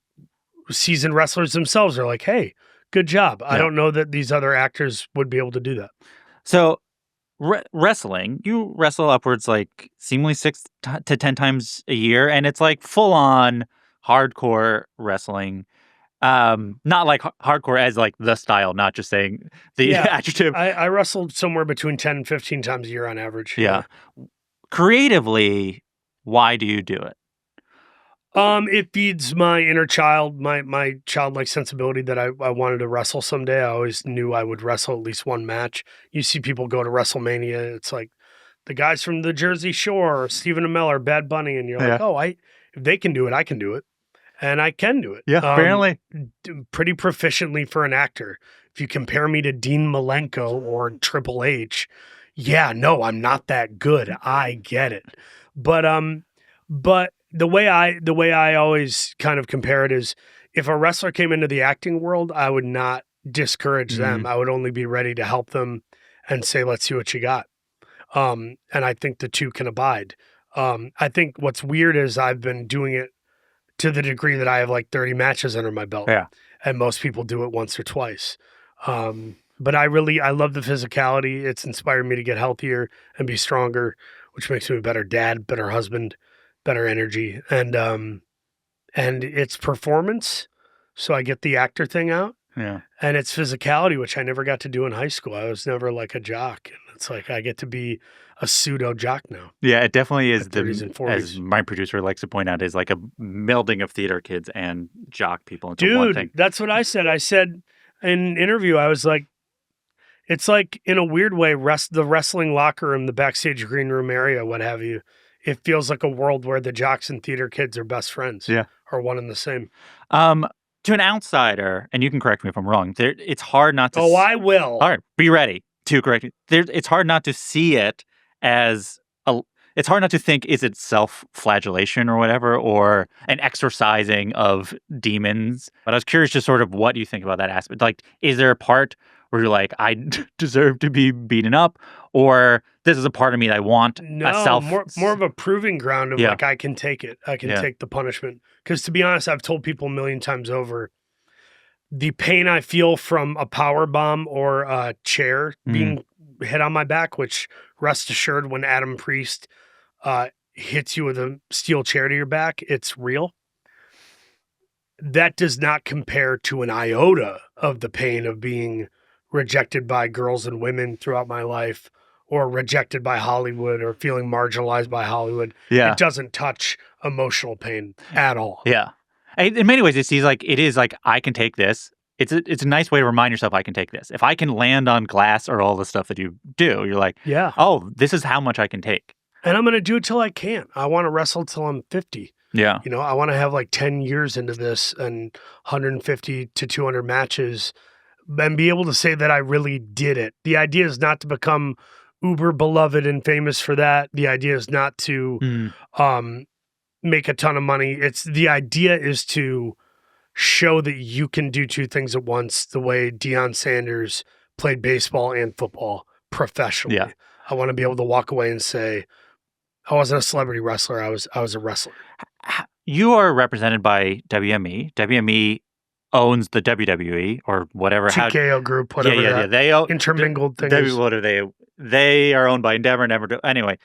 seasoned wrestlers themselves are like, hey, good job. I don't know that these other actors would be able to do that. So wrestling, you wrestle upwards like seemingly 6 to 10 times a year, and it's like full-on hardcore wrestling. Not like hardcore as like the style, not just saying the adjective. I wrestled somewhere between 10 and 15 times a year on average. Yeah. Creatively, why do you do it? It feeds my inner child, my childlike sensibility that I wanted to wrestle someday. I always knew I would wrestle at least one match. You see people go to WrestleMania, it's like the guys from the Jersey Shore, or Stephen Amell, or Bad Bunny, and you're like, oh, if they can do it, I can do it. And I can do it. Yeah, apparently. Pretty proficiently for an actor. If you compare me to Dean Malenko or Triple H, yeah, no, I'm not that good. I get it. But the way I always kind of compare it is, if a wrestler came into the acting world, I would not discourage them. I would only be ready to help them and say, let's see what you got. And I think the two can abide. I think what's weird is I've been doing it to the degree that I have like 30 matches under my belt. Yeah. And most people do it once or twice. But I love the physicality. It's inspired me to get healthier and be stronger, which makes me a better dad, better husband, better energy. And it's performance. So I get the actor thing out. Yeah. And it's physicality, which I never got to do in high school. I was never like a jock. And it's like I get to be a pseudo jock now. Yeah, it definitely is 30s and 40s. as my producer likes to point out, is like a melding of theater kids and jock people into one thing. Dude, that's what I said. I said in an interview, I was like, it's like, in a weird way, the wrestling locker room, the backstage green room area, what have you. It feels like a world where the jocks and theater kids are best friends. Yeah. Or one and the same. To an outsider, and you can correct me if I'm wrong, it's hard not to... Oh, I will. All right, be ready to correct me. It's hard not to see it as it's hard not to think, is it self-flagellation or whatever, or an exorcising of demons? But I was curious just sort of what you think about that aspect. Like, is there a part where you're like, I deserve to be beaten up, or this is a part of me that I want a self... more of a proving ground of Yeah. like, I can take it. I can take the punishment. Because to be honest, I've told people a million times over, the pain I feel from a power bomb or a chair being hit on my back, which, rest assured, when Adam Priest hits you with a steel chair to your back, it's real. That does not compare to an iota of the pain of being rejected by girls and women throughout my life, or rejected by Hollywood, or feeling marginalized by Hollywood. Yeah. It doesn't touch emotional pain at all. Yeah. In many ways, it is like, I can take this. It's a nice way to remind yourself, I can take this. If I can land on glass or all the stuff that you do, you're like, yeah, oh, this is how much I can take. And I'm going to do it till I can't. I want to wrestle till I'm 50. Yeah. You know, I want to have like 10 years into this and 150 to 200 matches and be able to say that I really did it. The idea is not to become uber beloved and famous for that. The idea is not to make a ton of money. The idea is to show that you can do two things at once, the way Deion Sanders played baseball and football professionally. Yeah. I want to be able to walk away and say, I wasn't a celebrity wrestler. I was a wrestler. You are represented by WME. WME owns the WWE or whatever. TKO Group, whatever. Yeah. They own intermingled things. What are they? They are owned by Endeavor. Anyway,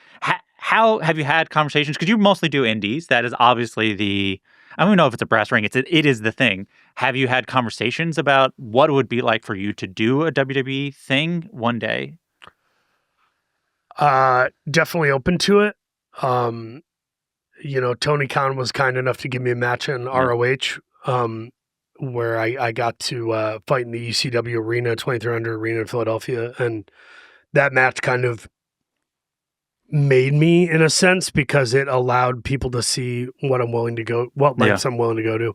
how have you had conversations? Because you mostly do indies. That is obviously I don't even know if it's a brass ring. It is the thing. Have you had conversations about what it would be like for you to do a WWE thing one day? Definitely open to it. You know, Tony Khan was kind enough to give me a match in ROH, where I got to fight in the ECW arena, 2300 arena in Philadelphia. And that match kind of made me, in a sense, because it allowed people to see what I'm willing to go, what lengths I'm willing to go to.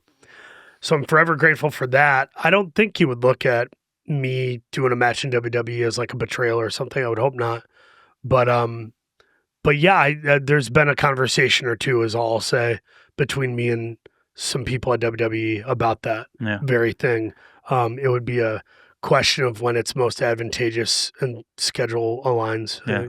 So I'm forever grateful for that. I don't think he would look at me doing a match in WWE as like a betrayal or something. I would hope not. But yeah, there's been a conversation or two, is all I'll say, between me and some people at WWE about that very thing. It would be a question of when it's most advantageous and schedule aligns. Yeah.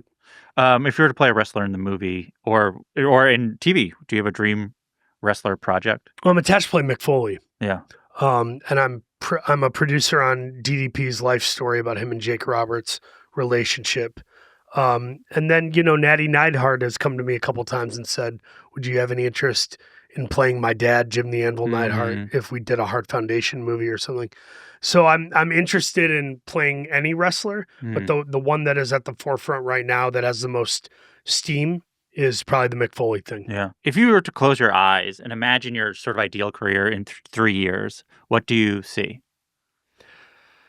If you were to play a wrestler in the movie or in TV, do you have a dream wrestler project? Well, I'm attached to play Mick Foley. Yeah. And I'm a producer on DDP's life story about him and Jake Roberts' relationship. And then, you know, Natty Neidhart has come to me a couple times and said, would you have any interest in playing my dad, Jim the Anvil Neidhart, if we did a Hart Foundation movie or something? So I'm interested in playing any wrestler, but the one that is at the forefront right now that has the most steam is probably the Mick Foley thing. Yeah. If you were to close your eyes and imagine your sort of ideal career in 3 years, what do you see?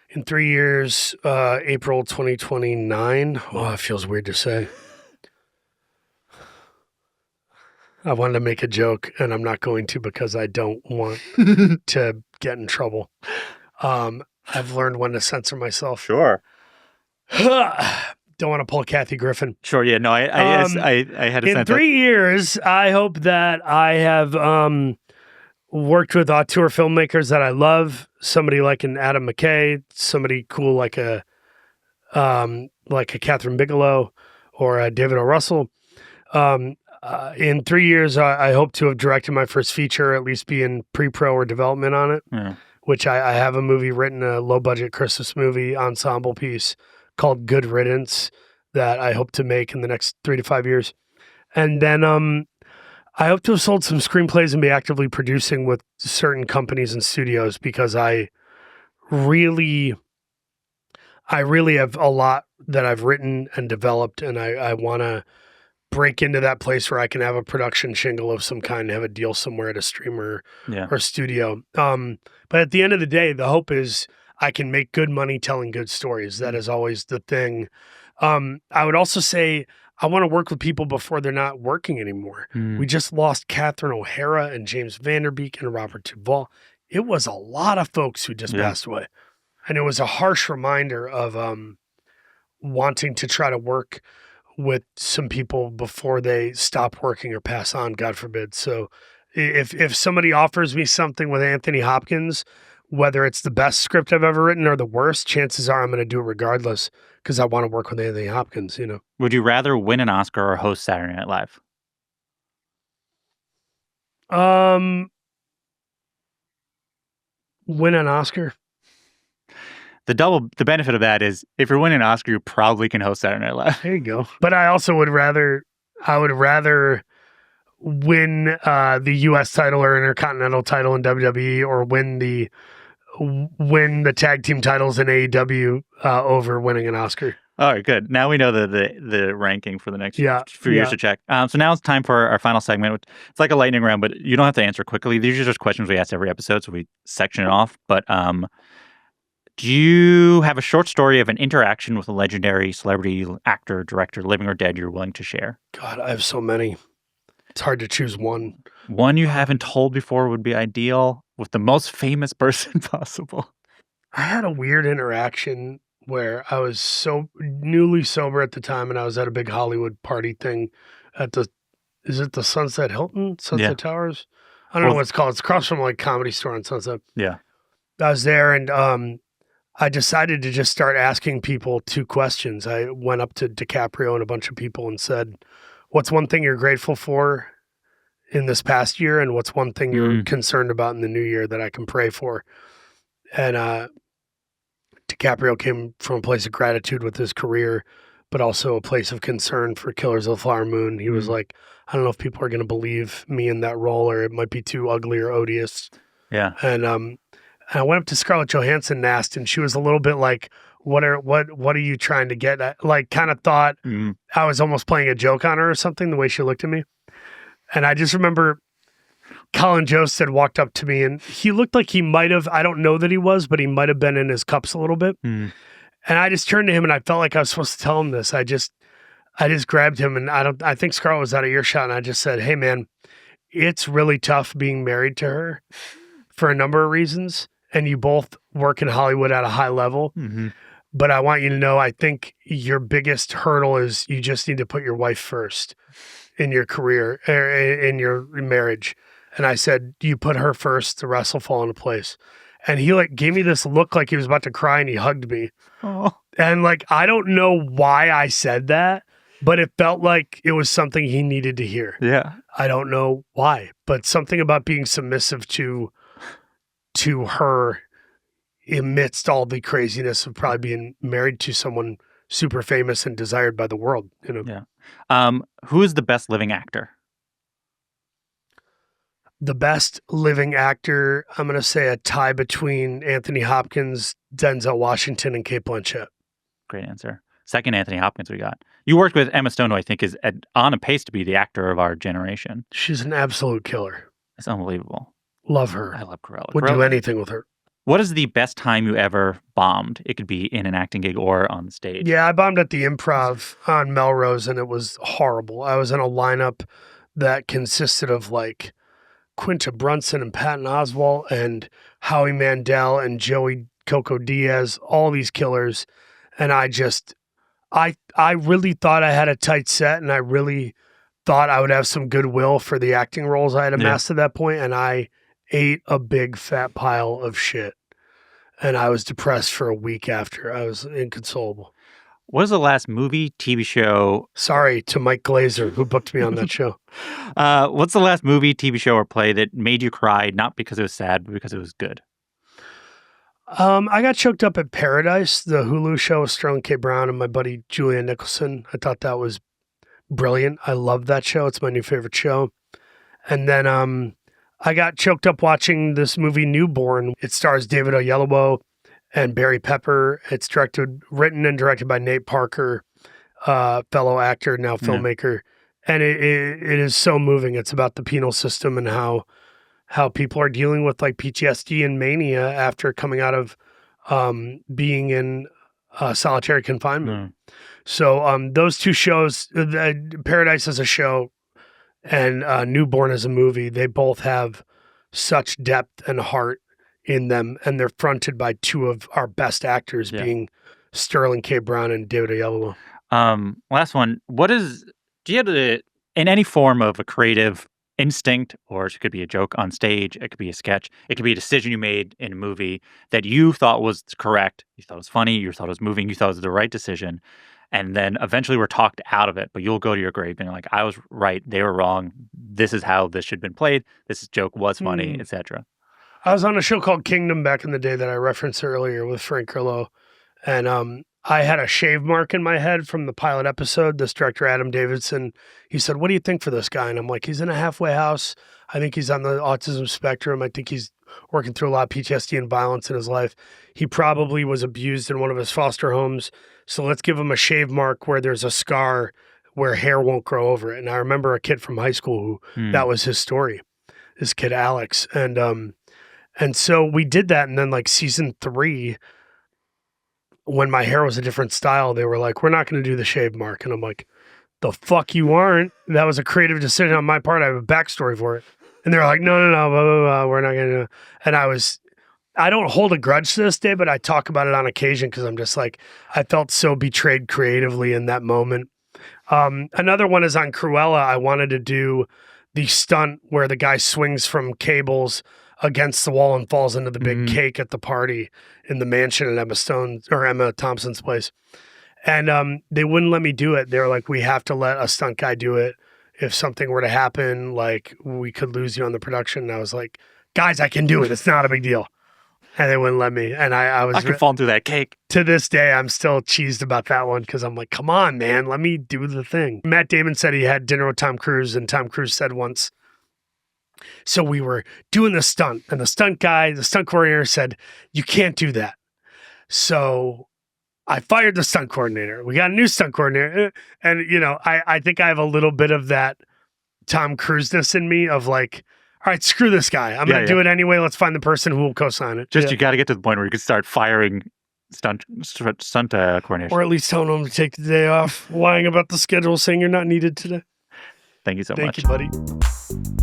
In 3 years, April 2029. Oh, it feels weird to say. I wanted to make a joke, and I'm not going to because I don't want to get in trouble. I've learned when to censor myself. Sure. Don't want to pull Kathy Griffin. Sure, yeah, no, I had a in sense. 3 years, I hope that I have worked with auteur filmmakers that I love. Somebody like an Adam McKay, somebody cool like a Catherine Bigelow or a David O. Russell. In 3 years, I hope to have directed my first feature, at least be in pre-pro or development on it, which I have a movie written, a low-budget Christmas movie ensemble piece called Good Riddance that I hope to make in the next 3 to 5 years. And then I hope to have sold some screenplays and be actively producing with certain companies and studios because I really have a lot that I've written and developed, and I want to break into that place where I can have a production shingle of some kind, have a deal somewhere at a streamer or studio. But at the end of the day, the hope is I can make good money telling good stories. That is always the thing. I would also say I want to work with people before they're not working anymore. We just lost Catherine O'Hara and James Vanderbeek and Robert Duvall. It was a lot of folks who just passed away. And it was a harsh reminder of wanting to try to work with some people before they stop working or pass on, God forbid. So if somebody offers me something with Anthony Hopkins, whether it's the best script I've ever written or the worst, chances are I'm going to do it regardless because I want to work with Anthony Hopkins, you know. Would you rather win an Oscar or host Saturday Night Live? Win an Oscar. The benefit of that is if you're winning an Oscar, you probably can host Saturday Night Live. There you go. But I also would rather win the U.S. title or Intercontinental title in WWE or win the tag team titles in AEW over winning an Oscar. All right, good. Now we know the ranking for the next few years to check. So now it's time for our final segment. It's like a lightning round, but you don't have to answer quickly. These are just questions we ask every episode, so we section it off. But do you have a short story of an interaction with a legendary celebrity, actor, director, living or dead, you're willing to share? God, I have so many. It's hard to choose one. One you haven't told before would be ideal, with the most famous person possible. I had a weird interaction where I was so newly sober at the time, and I was at a big Hollywood party thing at is it the Sunset Hilton? Sunset Towers? I don't know what it's called. It's across from like Comedy Store on Sunset. Yeah. I was there, and I decided to just start asking people 2 questions. I went up to DiCaprio and a bunch of people and said, what's one thing you're grateful for in this past year? And what's one thing you're concerned about in the new year that I can pray for? And DiCaprio came from a place of gratitude with his career, but also a place of concern for Killers of the Flower Moon. He was like, I don't know if people are going to believe me in that role, or it might be too ugly or odious. Yeah. And I went up to Scarlett Johansson and asked, and she was a little bit like, what are you trying to get at? Like, kind of thought I was almost playing a joke on her or something, the way she looked at me. And I just remember Colin Jost had walked up to me, and he looked like he might have, I don't know that he was, but he might have been in his cups a little bit. And I just turned to him, and I felt like I was supposed to tell him this. I just grabbed him, and I think Scarlett was out of earshot, and I just said, hey man, it's really tough being married to her for a number of reasons. And you both work in Hollywood at a high level. But I want you to know, I think your biggest hurdle is you just need to put your wife first in your career, in your marriage. And I said, you put her first, the rest will fall into place. And he like gave me this look like he was about to cry, and he hugged me. Oh. And like, I don't know why I said that, but it felt like it was something he needed to hear. Yeah. I don't know why, but something about being submissive to her amidst all the craziness of probably being married to someone super famous and desired by the world, you know? Yeah. Who is the best living actor? The best living actor, I'm going to say a tie between Anthony Hopkins, Denzel Washington, and Cate Blanchett. Great answer. Second Anthony Hopkins we got. You worked with Emma Stone, who I think is on a pace to be the actor of our generation. She's an absolute killer. It's unbelievable. Love her. I love Cruella. Would do anything with her. What is the best time you ever bombed? It could be in an acting gig or on stage. Yeah, I bombed at the Improv on Melrose, and it was horrible. I was in a lineup that consisted of like Quinta Brunson and Patton Oswalt and Howie Mandel and Joey Coco Diaz, all these killers. And I I really thought I had a tight set, and I really thought I would have some goodwill for the acting roles I had amassed at that point, and I ate a big fat pile of shit. And I was depressed for a week after. I was inconsolable. What is the last movie, TV show? Sorry to Mike Glazer, who booked me on that show. What's the last movie, TV show, or play that made you cry, not because it was sad, but because it was good? I got choked up at Paradise, the Hulu show with Sterling K. Brown and my buddy Julianne Nicholson. I thought that was brilliant. I love that show. It's my new favorite show. And then I got choked up watching this movie Newborn. It stars David Oyelowo and Barry Pepper. It's written and directed by Nate Parker, fellow actor, now filmmaker. And it is so moving. It's about the penal system and how people are dealing with like PTSD and mania after coming out of being in solitary confinement. So those two shows, Paradise as a show and Newborn as a movie, they both have such depth and heart in them, and they're fronted by two of our best actors, being Sterling K. Brown and David Oyelowo. Last one. Do you have in any form of a creative instinct, or it could be a joke on stage, it could be a sketch, it could be a decision you made in a movie that you thought was correct, you thought it was funny, you thought it was moving, you thought it was the right decision, and then eventually were talked out of it, but you'll go to your grave being like, I was right, they were wrong, this is how this should have been played, this joke was funny, etc. I was on a show called Kingdom back in the day that I referenced earlier with Frank Grillo, and I had a shave mark in my head from the pilot episode. This director, Adam Davidson, he said, what do you think for this guy? And I'm like, he's in a halfway house. I think he's on the autism spectrum. I think he's working through a lot of PTSD and violence in his life. He probably was abused in one of his foster homes. So let's give him a shave mark where there's a scar where hair won't grow over it. And I remember a kid from high school who that was his story, this kid, Alex. And so we did that. And then like season 3, when my hair was a different style, they were like, we're not going to do the shave mark. And I'm like, the fuck you aren't. That was a creative decision on my part. I have a backstory for it. And they're like, no, blah, blah, blah, we're not going to do it. And I don't hold a grudge to this day, but I talk about it on occasion because I'm just like, I felt so betrayed creatively in that moment. Another one is on Cruella. I wanted to do the stunt where the guy swings from cables against the wall and falls into the big cake at the party in the mansion at Emma Thompson's place. And they wouldn't let me do it. They were like, we have to let a stunt guy do it. If something were to happen, like we could lose you on the production. And I was like, guys, I can do it. It's not a big deal. And they wouldn't let me. And I could fall through that cake. To this day, I'm still cheesed about that one because I'm like, come on, man, let me do the thing. Matt Damon said he had dinner with Tom Cruise, and Tom Cruise said once, so we were doing the stunt, and the stunt coordinator said, you can't do that. So I fired the stunt coordinator. We got a new stunt coordinator. And, I think I have a little bit of that Tom Cruise-ness in me of like, all right, screw this guy. I'm going to do it anyway. Let's find the person who will co-sign it. You got to get to the point where you can start firing stunt coordinators. Or at least telling them to take the day off, lying about the schedule, saying you're not needed today. Thank you so much. Thank you, buddy.